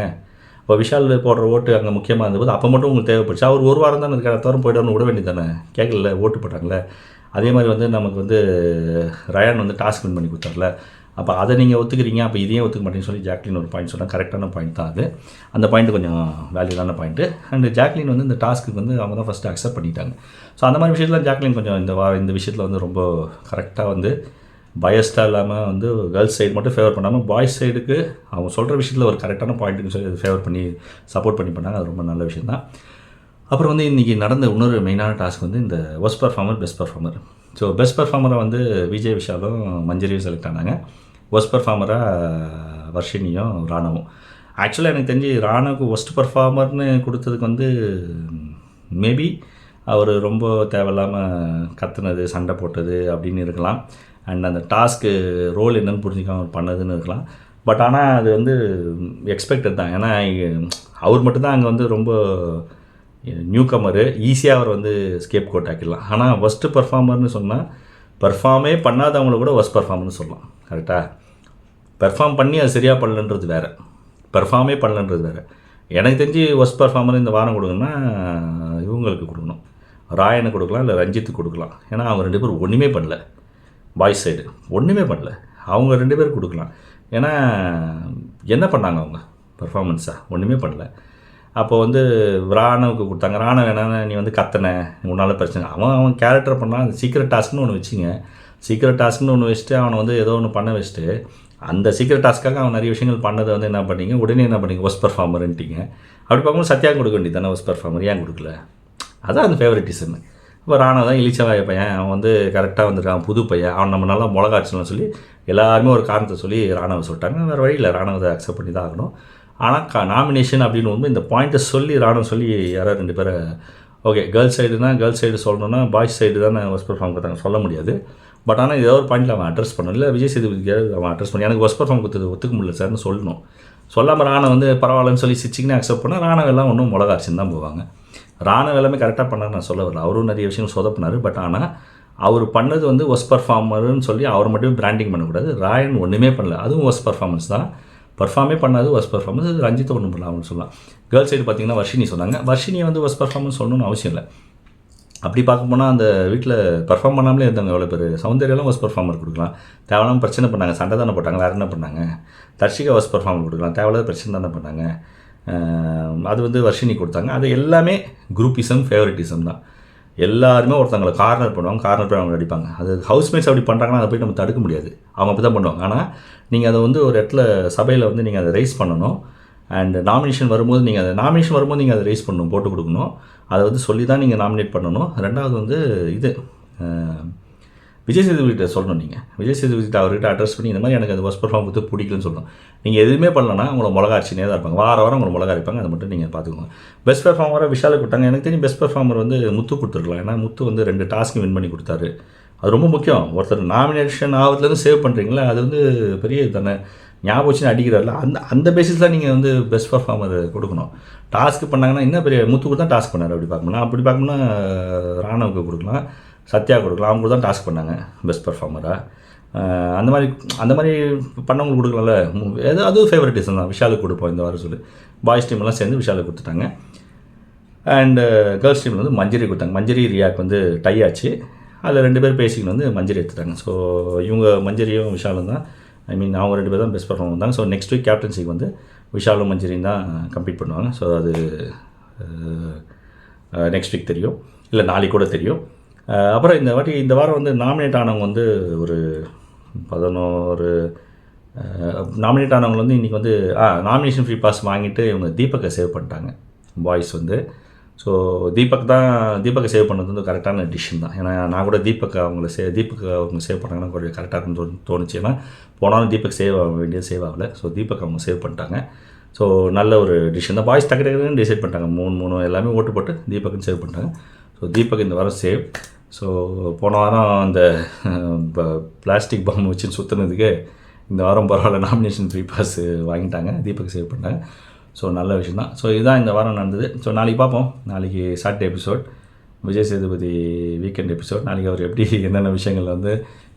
இப்போ விஷால் போடுற ஓட்டு அங்கே முக்கியமாக இருந்தபோது அப்போ மட்டும் உங்களுக்கு தேவைப்படுச்சு. அவர் ஒரு வாரம் தான் இருக்கார், அடுத்த வாரம் போய்ட்டு விட வேண்டியது தானே, கேட்கல, ஓட்டு போட்டாங்களே. அதே மாதிரி வந்து நமக்கு வந்து ரயான் வந்து டாஸ்க் வின் பண்ணி கொடுத்தார்ல, அப்போ அதை நீங்கள் ஒத்துக்கிறீங்க, அப்போ இதையும் ஒத்துக்க மாட்டேன்னு சொல்லி ஜாக்லின் ஒரு பாயிண்ட் சொன்னால் கரெக்டான பாயிண்ட் தான் அது. அந்த பாயிண்ட் கொஞ்சம் வேல்யூடான பாயிண்ட்டு. அண்ட் ஜாக்லின் வந்து இந்த டாஸ்க்கு வந்து அவங்க தான் ஃபஸ்ட்டு அக்செப்ட் பண்ணிட்டாங்க. ஸோ அந்த மாதிரி விஷயத்தில் ஜாக்லின் கொஞ்சம் இந்த விஷயத்தில் வந்து ரொம்ப கரெக்டாக வந்து பயஸ்டாக இல்லாமல் வந்து கேர்ள்ஸ் சைடு மட்டும் ஃபேவர் பண்ணாமல் பாய்ஸ் சைடுக்கு அவங்க சொல்கிற விஷயத்தில் ஒரு கரெக்டான பாயிண்ட்டுன்னு சொல்லி அதை ஃபேவர் பண்ணி சப்போர்ட் பண்ணி பண்ணாங்க. அது ரொம்ப நல்ல விஷயம் தான். அப்புறம் வந்து இன்றைக்கி நடந்த இன்னொரு மெயினான டாஸ்க் வந்து இந்த worst performer best performer. So best பர்ஃபார்மரை வந்து விஜய் விஷாலும் மஞ்சரியும் செலக்ட் ஆனாங்க. ஒஸ்ட் பர்ஃபார்மராக வர்ஷினியும் ராணாவும். ஆக்சுவலாக எனக்கு தெரிஞ்சு ராணாவுக்கு ஒஸ்ட் பர்ஃபார்மர்னு கொடுத்ததுக்கு வந்து மேபி அவர் ரொம்ப தேவையில்லாமல் கத்துனது, சண்டை போட்டது அப்படின்னு இருக்கலாம். அண்ட் அந்த டாஸ்க்கு ரோல் என்னன்னு புரிஞ்சுக்காம அவர் பண்ணதுன்னு இருக்கலாம். பட் ஆனால் அது வந்து எக்ஸ்பெக்டட் தான். ஏன்னா அவர் மட்டும்தான் அங்கே வந்து ரொம்ப நியூ கமரு, ஈஸியாக அவர் வந்து ஸ்கேப் கோட் ஆக்கிடலாம். ஆனால் ஒஸ்ட்டு பர்ஃபார்மர்னு சொன்னால் பர்ஃபார்மே பண்ணாதவங்கள கூட ஒஸ்ட் பர்ஃபார்மர்னு சொல்லலாம். கரெக்டாக? பெர்ஃபார்ம் பண்ணி அது சரியாக பண்ணலன்றது வேறு, பெர்ஃபார்மே பண்ணலன்றது வேறு. எனக்கு தெரிஞ்சு ஒஸ்ட் பர்ஃபார்மர் இந்த வாரம் கொடுங்கன்னா இவங்களுக்கு கொடுக்கணும், ராயனுக்கு கொடுக்கலாம், இல்லை ரஞ்சித்துக்கு கொடுக்கலாம். ஏன்னா அவங்க 2 பேரும் ஒன்றுமே பண்ணல. பாய்ஸ் சைடு ஒன்றுமே பண்ணல, அவங்க 2 பேர் கொடுக்கலாம். ஏன்னா என்ன பண்ணாங்க அவங்க பர்ஃபார்மன்ஸாக? ஒன்றுமே பண்ணல. அப்போ வந்து ராணவுக்கு கொடுத்தாங்க. ராணவ வேணா நீ வந்து கத்தனை, உன்னால் பிரச்சனை. அவன் கேரக்டர் பண்ணால் அந்த சீக்ரெட் டாஸ்க்னு ஒன்று வச்சுங்க. சீக்ரெட் டாஸ்க்னு ஒன்று வச்சுட்டு அவனை வந்து ஏதோ ஒன்று பண்ண வச்சுட்டு அந்த சீக்ரெட் டாஸ்க்காக அவன் நிறைய விஷயங்கள் பண்ணதை வந்து என்ன பண்ணிங்க, உடனே என்ன பண்ணிங்க, ஒஸ்ட் பர்ஃபார்மர்ன்ட்டிங்க. அப்படி பார்க்கும்போது சத்யாவுக்கு கொடுக்க வேண்டியது தானே ஒஸ்ட் பர்ஃபார்மர், ஏன் கொடுக்கல? அதான் அந்த ஃபேவரட்டிசம். இப்போ ராணா தான் இளிச்சவாய பையன், அவன் வந்து கரெக்டாக வந்துருக்கான், புது பையன், அவன் நம்ம நல்லா மிளகாச்சுன்னு சொல்லி எல்லாருமே ஒரு காரணத்தை சொல்லி ராணாவை சொல்லிட்டாங்க. வேறு வழியில் ராணாவை அக்செப்ட் பண்ணி தான் ஆகணும். ஆனால் நாமினேஷன் அப்படின்னு வந்து இந்த பாயிண்ட்டை சொல்லி ராணா சொல்லி யாராவது 2 பேரை ஓகே கேர்ள்ஸ் சைடுனா கேர்ள்ஸ் சைடு சொல்லணுன்னா பாய்ஸ் சைடு தானே ஒஸ்ட் பர்ஃபார்ம் கொடுத்தாங்க, சொல்ல முடியாது. பட் ஆனால் ஏதோ ஒரு பாயிண்டில் அவன் அட்ரஸ் பண்ணணும். இல்லை விஜய் சேதுபதிக்கு அவன் அட்ரஸ் பண்ணி எனக்கு ஒஸ்ட் பர்ஃபார்ம் கொடுத்தது ஒத்துக்க முடியல சார்னு சொல்லணும். சொல்லாமல் ராணா வந்து பரவாயில்லன்னு சொல்லி சிச்சிங்கன்னு அக்செப்ட் பண்ணால் ராணவெல்லாம் ஒன்றும் மிளகாச்சுன்னு தான் போவாங்க. ராணவ எல்லாமே கரெக்டாக பண்ணார், நான் சொல்ல வரல. அவரும் நிறைய விஷயங்கள் சொதப்பினார். பட் ஆனால் அவர் பண்ணது வந்து ஒஸ்ட் பர்ஃபார்மர்னு சொல்லி அவர் மட்டும் பிராண்டிங் பண்ணக்கூடாது. ராயன் ஒன்றுமே பண்ணல, அதுவும் ஒஸ்ட் பர்ஃபார்மன்ஸ் தான். பர்ஃபார்மே பண்ணாது ஒஸ்ட் பர்ஃபார்மன்ஸ். அது ரஞ்சித்தை ஒன்றும் பண்ணலாம் அப்படின்னு சொல்லலாம். கேர்ள்ஸ் சைடு பார்த்திங்கன்னா வர்ஷினி சொன்னாங்க. வர்ஷினியை வந்து ஒஸ்ட் பர்ஃபார்மன்ஸ் சொல்லணும்னு அவசியம் இல்லை. அப்படி பார்க்க போனால் அந்த வீட்டில் பர்ஃபார்ம் பண்ணாமலே இருந்தாங்க எவ்வளோ பேர். சௌந்தர்யாலாம் ஒஸ்ட் பர்ஃபார்மர் கொடுக்கலாம், தேவையில்லாமல் பிரச்சனை பண்ணாங்க, சண்டை தானே போட்டாங்க, வேறு என்ன பண்ணாங்க. தர்ஷிகா ஒஸ்ட் பர்ஃபார்மர் கொடுக்கலாம், தேவையில்லாத பிரச்சனை தானே பண்ணாங்க. அது வந்து வர்ஷினி கொடுத்தாங்க. அது எல்லாமே குரூப்பிசம், ஃபேவரட்டிசம் தான். எல்லாருமே ஒருத்தவங்களை கார்னர் பண்ணுவாங்க, கார்னர் போய் அவங்க அடிப்பாங்க. அது ஹவுஸ்மேட்ஸ் அப்படி பண்ணுறாங்கன்னா அதை போய் நம்ம தடுக்க முடியாது, அவங்க அப்படி தான் பண்ணுவாங்க. ஆனால் நீங்கள் அதை வந்து ஒரு இடத்துல சபையில் வந்து நீங்கள் அதை ரைஸ் பண்ணணும். அண்ட் நாமினேஷன் வரும்போது நீங்கள் அதை ரைஸ் பண்ணணும், போட்டு கொடுக்கணும். அதை வந்து சொல்லி தான் நீங்கள் நாமினேட் பண்ணணும். ரெண்டாவது வந்து இது விஜய் சேதுபதிகிட்ட சொல்லணும். நீங்கள் விஜய் சேதுபதிகிட்ட அவர்கிட்ட அட்ரஸ் பண்ணி இந்த மாதிரி எனக்கு அது ஒஸ்ட் பர்ஃபார்ம் கொடுத்து பிடிக்கலன்னு சொல்லணும். நீங்கள் எதுவுமே பண்ணலன்னா உங்களை மிளகாச்சினே தான் இருப்பாங்க, வாரம் உங்களை மிளகா அரைப்பாங்க. அதை மட்டும் நீங்கள் பார்த்துக்கோங்க. பெஸ்ட் பெர்ஃபார்மராக விஷாலுக்கு கொடுத்தாங்க. எனக்கு தெரியும் பெஸ்ட் பெர்ஃபார்மர் வந்து முத்து கொடுத்துருக்கலாம். ஏன்னா முத்து வந்து 2 டாஸ்க்கு வின் பண்ணி கொடுத்தாரு. அது ரொம்ப முக்கியம். ஒருத்தர் நாமினேஷன் ஆகிறதுலேருந்து சேவ் பண்ணுறீங்களா, அது வந்து பெரிய தானே. ஞாபகம் வச்சுன்னு அடிக்கிறாரில்ல, அந்த பேசிஸ் தான் நீங்கள் வந்து பெஸ்ட் பர்ஃபார்மர் கொடுக்கணும். டாஸ்க்கு பண்ணாங்கன்னா இன்னும் பெரிய முத்துக்கு தான் டாஸ்க் பண்ணார். அப்படி பார்க்கணும்னா ராணவுக்கு கொடுக்கலாம், சத்யா கொடுக்கலாம். அவங்க தான் டாஸ்க் பண்ணாங்க பெஸ்ட் பர்ஃபார்மராக. அந்த மாதிரி பண்ணவங்களுக்கு கொடுக்கலாம்ல. அதுவும் ஃபேவரட்டிசம் தான். விஷாலுக்கு கொடுப்போம் இந்த வாரம் சொல்லி பாய்ஸ் டீம்லாம் சேர்ந்து விஷாலுக்கு கொடுத்துட்டாங்க. அண்டு கேர்ள்ஸ் டீமில் வந்து மஞ்சரி கொடுத்தாங்க. மஞ்சரி ரியாக்கு வந்து டை ஆச்சு. அதில் 2 பேர் பேசிக்கிட்டு வந்து மஞ்சரி எடுத்துட்டாங்க. ஸோ இவங்க மஞ்சரியும் விஷாலும் தான், அவங்க 2 பேர் தான் பெஸ்ட் பர்ஃபார்மர் வந்தாங்க. ஸோ நெக்ஸ்ட் வீக் கேப்டன்சிக்கு வந்து விஷாலும் மஞ்சரியும் தான் கம்ப்ளீட் பண்ணுவாங்க. ஸோ அது நெக்ஸ்ட் வீக் தெரியும், இல்லை நாளைக்கு கூட தெரியும். அப்புறம் இந்த வாரம் வந்து நாமினேட் ஆனவங்க வந்து ஒரு 11 நாமினேட் ஆனவங்க வந்து இன்றைக்கி வந்து நாமினேஷன் ஃப்ரீ பாஸ் வாங்கிட்டு இவங்க தீபக்கை சேவ் பண்ணிட்டாங்க பாய்ஸ் வந்து. ஸோ தீபக்கை சேவ் பண்ணது வந்து கரெக்டான டிசிஷன் தான். ஏன்னா நான் கூட தீபக்கை அவங்க சேவ் பண்ணாங்கன்னா கொஞ்சம் கரெக்டாக இருக்குன்னு தோணுச்சு. ஏன்னா போனாலும் தீபக் சேவ் ஆக வேண்டியது சேவ் ஆகலை. ஸோ தீபக் அவங்க சேவ் பண்ணிட்டாங்க. ஸோ நல்ல ஒரு டிசிஷன் தான். பாய்ஸ் டக்கு டிசைட் பண்ணிட்டாங்க, 3 எல்லாமே ஓட்டு போட்டு தீபக்குன்னு சேவ் பண்ணிட்டாங்க. ஸோ தீபக் இந்த வாரம் சேவ். ஸோ போன வாரம் அந்த பிளாஸ்டிக் பாம்பு வச்சு சுற்றுனதுக்கு இந்த வாரம் பரவாயில்ல, நாமினேஷன் ஃப்ரீ பாஸ் வாங்கிட்டாங்க, தீபக் சேவ் பண்ணாங்க. ஸோ நல்ல விஷயம் தான். ஸோ இதுதான் இந்த வாரம் நடந்தது. ஸோ நாளைக்கு பார்ப்போம். நாளைக்கு Saturday episode, Vijay Sethupathi weekend episode. நாளைக்கு அவர் எப்படி என்னென்ன விஷயங்கள் வந்து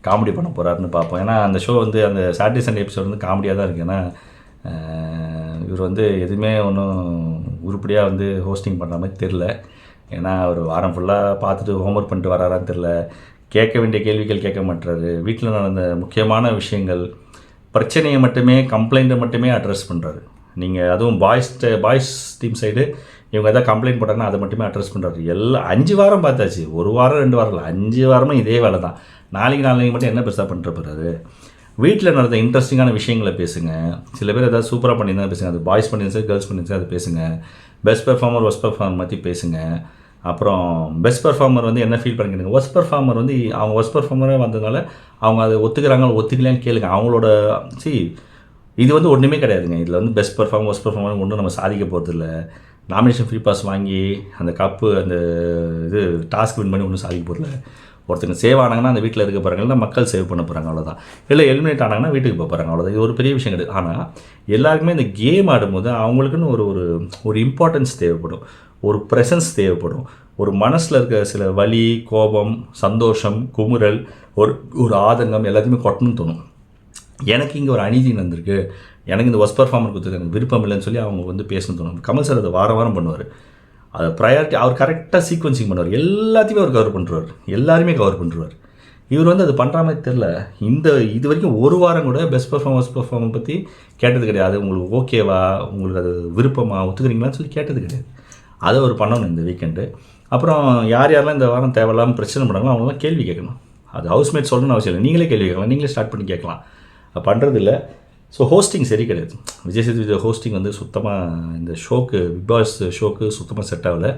காமெடி பண்ண போகிறாருன்னு பார்ப்போம். ஏன்னா அந்த ஷோ வந்து அந்த சாட்டர்டே சண்டே எபிசோட் வந்து காமெடியாக தான் இருக்குது. ஏன்னா இவர் வந்து எதுவுமே ஒன்றும் உருப்படியாக வந்து ஹோஸ்டிங் பண்ணுற மாதிரி தெரில. ஏன்னா அவர் வாரம் ஃபுல்லாக பார்த்துட்டு ஹோம்ஒர்க் பண்ணிட்டு வராரான்னு தெரில. கேட்க வேண்டிய கேள்விகள் கேட்க மாட்டுறாரு. வீட்டில் நடந்த முக்கியமான விஷயங்கள், பிரச்சனையை மட்டுமே, கம்ப்ளைண்ட்டை மட்டுமே அட்ரஸ் பண்ணுறாரு. நீங்கள் அதுவும் பாய்ஸ் டீம் சைடு இவங்க எதாவது கம்ப்ளைண்ட் போட்டாங்கன்னா அதை மட்டுமே அட்ரஸ் பண்ணுறாரு. 5 வாரம் பார்த்தாச்சு, 1 வாரம் 2 வாரம் இல்லை, 5 வாரமும் இதே வேலை தான். நாளைக்கு மட்டும் என்ன பெருசாக பண்ணிட்டு போகிறாரு. வீட்டில் நடந்த இன்ட்ரெஸ்டிங்கான விஷயங்களை பேசுங்க. சில பேர் ஏதாவது சூப்பராக பண்ணியிருந்தா பேசுங்க. அது பாய்ஸ் பண்ணியிருந்தா கேர்ள்ஸ் பண்ணியிருந்தா அது பேசுங்க. பெஸ்ட் பெர்ஃபார்மர் ஒஸ்ட் பர்ஃபார்மர் பற்றி பேசுங்க. அப்புறம் பெஸ்ட் பர்ஃபார்மர் வந்து என்ன ஃபீல் பண்ணிக்கிறீங்க. ஒஸ்ட் பர்ஃபார்மர் வந்து அவங்க ஒஸ்ட் பர்ஃபார்மராக வந்ததுனால அவங்க அதை ஒத்துக்கிறாங்களோ ஒத்துக்கலையான்னு கேளுங்க. அவங்களோட இது வந்து ஒன்றுமே கிடையாதுங்க. இதில் வந்து பெஸ்ட் பர்ஃபார்மர் ஒஸ்ட் பர்ஃபார்மர் ஒன்றும் நம்ம சாதிக்க போகிறது இல்லை. நாமினேஷன் ஃப்ரீ பாஸ் வாங்கி அந்த கப்பு அந்த இது டாஸ்க் வின் பண்ணி ஒன்றும் சாதிக்க போகிறல. ஒருத்தங்க சேவ் ஆனாங்கன்னா அந்த வீட்டில் இருக்க போகிறாங்கன்னா மக்கள் சேவ் பண்ண போகிறாங்க, அவ்வளோதான். இல்லை எலிமினேட் ஆனாங்கன்னா வீட்டுக்கு போக போகிறாங்க, அவ்வளோதான். இது ஒரு பெரிய விஷயம் கிடையாது. ஆனால் எல்லாருக்குமே இந்த கேம் ஆடும்போது அவங்களுக்குன்னு ஒரு ஒரு ஒரு இம்பார்ட்டன்ஸ் தேவைப்படும், ஒரு ப்ரெசன்ஸ் தேவைப்படும், ஒரு மனசில் இருக்க சில வலி, கோபம், சந்தோஷம், குமுறல், ஒரு ஒரு ஆதங்கம் எல்லாத்தையுமே கொட்டணும்னு தோணும். எனக்கு இங்கே ஒரு அநீதி நடந்திருக்கு, எனக்கு இந்த ஒர்ஸ்ட் பர்ஃபார்மர் கொடுத்துருக்கு, எனக்கு விருப்பம் இல்லைன்னு சொல்லி அவங்க வந்து பேசணும் தோணும். கமல் சார் அதை வாரம் பண்ணுவார். அதை ப்ரையாரிட்டி அவர் கரெக்டாக சீக்வன்சிங் பண்ணுவார். எல்லாத்தையுமே அவர் கவர் பண்ணுறார், எல்லாருமே கவர் பண்ணுறார். இவர் வந்து அது பண்ணுற மாதிரி தெரில. இது வரைக்கும் ஒரு வாரம் கூட பெஸ்ட் பர்ஃபார்மர் பற்றி கேட்டது கிடையாது. உங்களுக்கு ஓகேவா, உங்களுக்கு அது விருப்பமா, ஒத்துக்கிறீங்களான்னு சொல்லி கேட்டது கிடையாது. அதை அவர் பண்ணணும் இந்த வீக்கெண்டு. அப்புறம் யாரெல்லாம் இந்த வாரம் தேவையில்லாமல் பிரச்சனை பண்ணாங்களோ அவங்களாம் கேள்வி கேட்கணும். அது ஹவுஸ்மேட் சொல்லணும்னு அவசியம் இல்லை, நீங்களே கேள்வி கேட்கலாம், நீங்களே ஸ்டார்ட் பண்ணி கேட்கலாம். அது பண்ணுறதில்ல. ஸோ ஹோஸ்டிங் சரி கிடையாது. விஜய் சேதுபதி ஹோஸ்டிங் வந்து சுத்தமாக இந்த ஷோக்கு, பிக் பாஸ் ஷோக்கு சுத்தமாக செட் ஆகலை.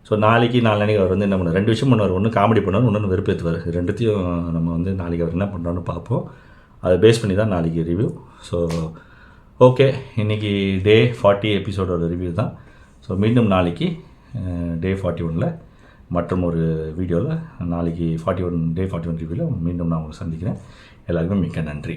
ஸோ நாளைக்கு அவர் வந்து என்ன பண்ணுவார், 2 விஷயம் பண்ணுவார். ஒன்று காமெடி பண்ணுவார், இன்னொன்று வெறுப்பேற்றுவார். ரெண்டுத்தையும் நம்ம வந்து நாளைக்கு அவர் என்ன பண்ணுறான்னு பார்ப்போம். அதை பேஸ் பண்ணி தான் நாளைக்கு ரிவ்யூ. ஸோ ஓகே, இன்றைக்கி டே 40 எபிசோடோட ரிவ்யூ தான். ஸோ மீண்டும் நாளைக்கு டே 41 மற்றும் ஒரு வீடியோவில் நாளைக்கு 41 ரிவ்யூவில் மீண்டும் நான் உங்களை சந்திக்கிறேன். எல்லாருக்கும் மிக்க நன்றி.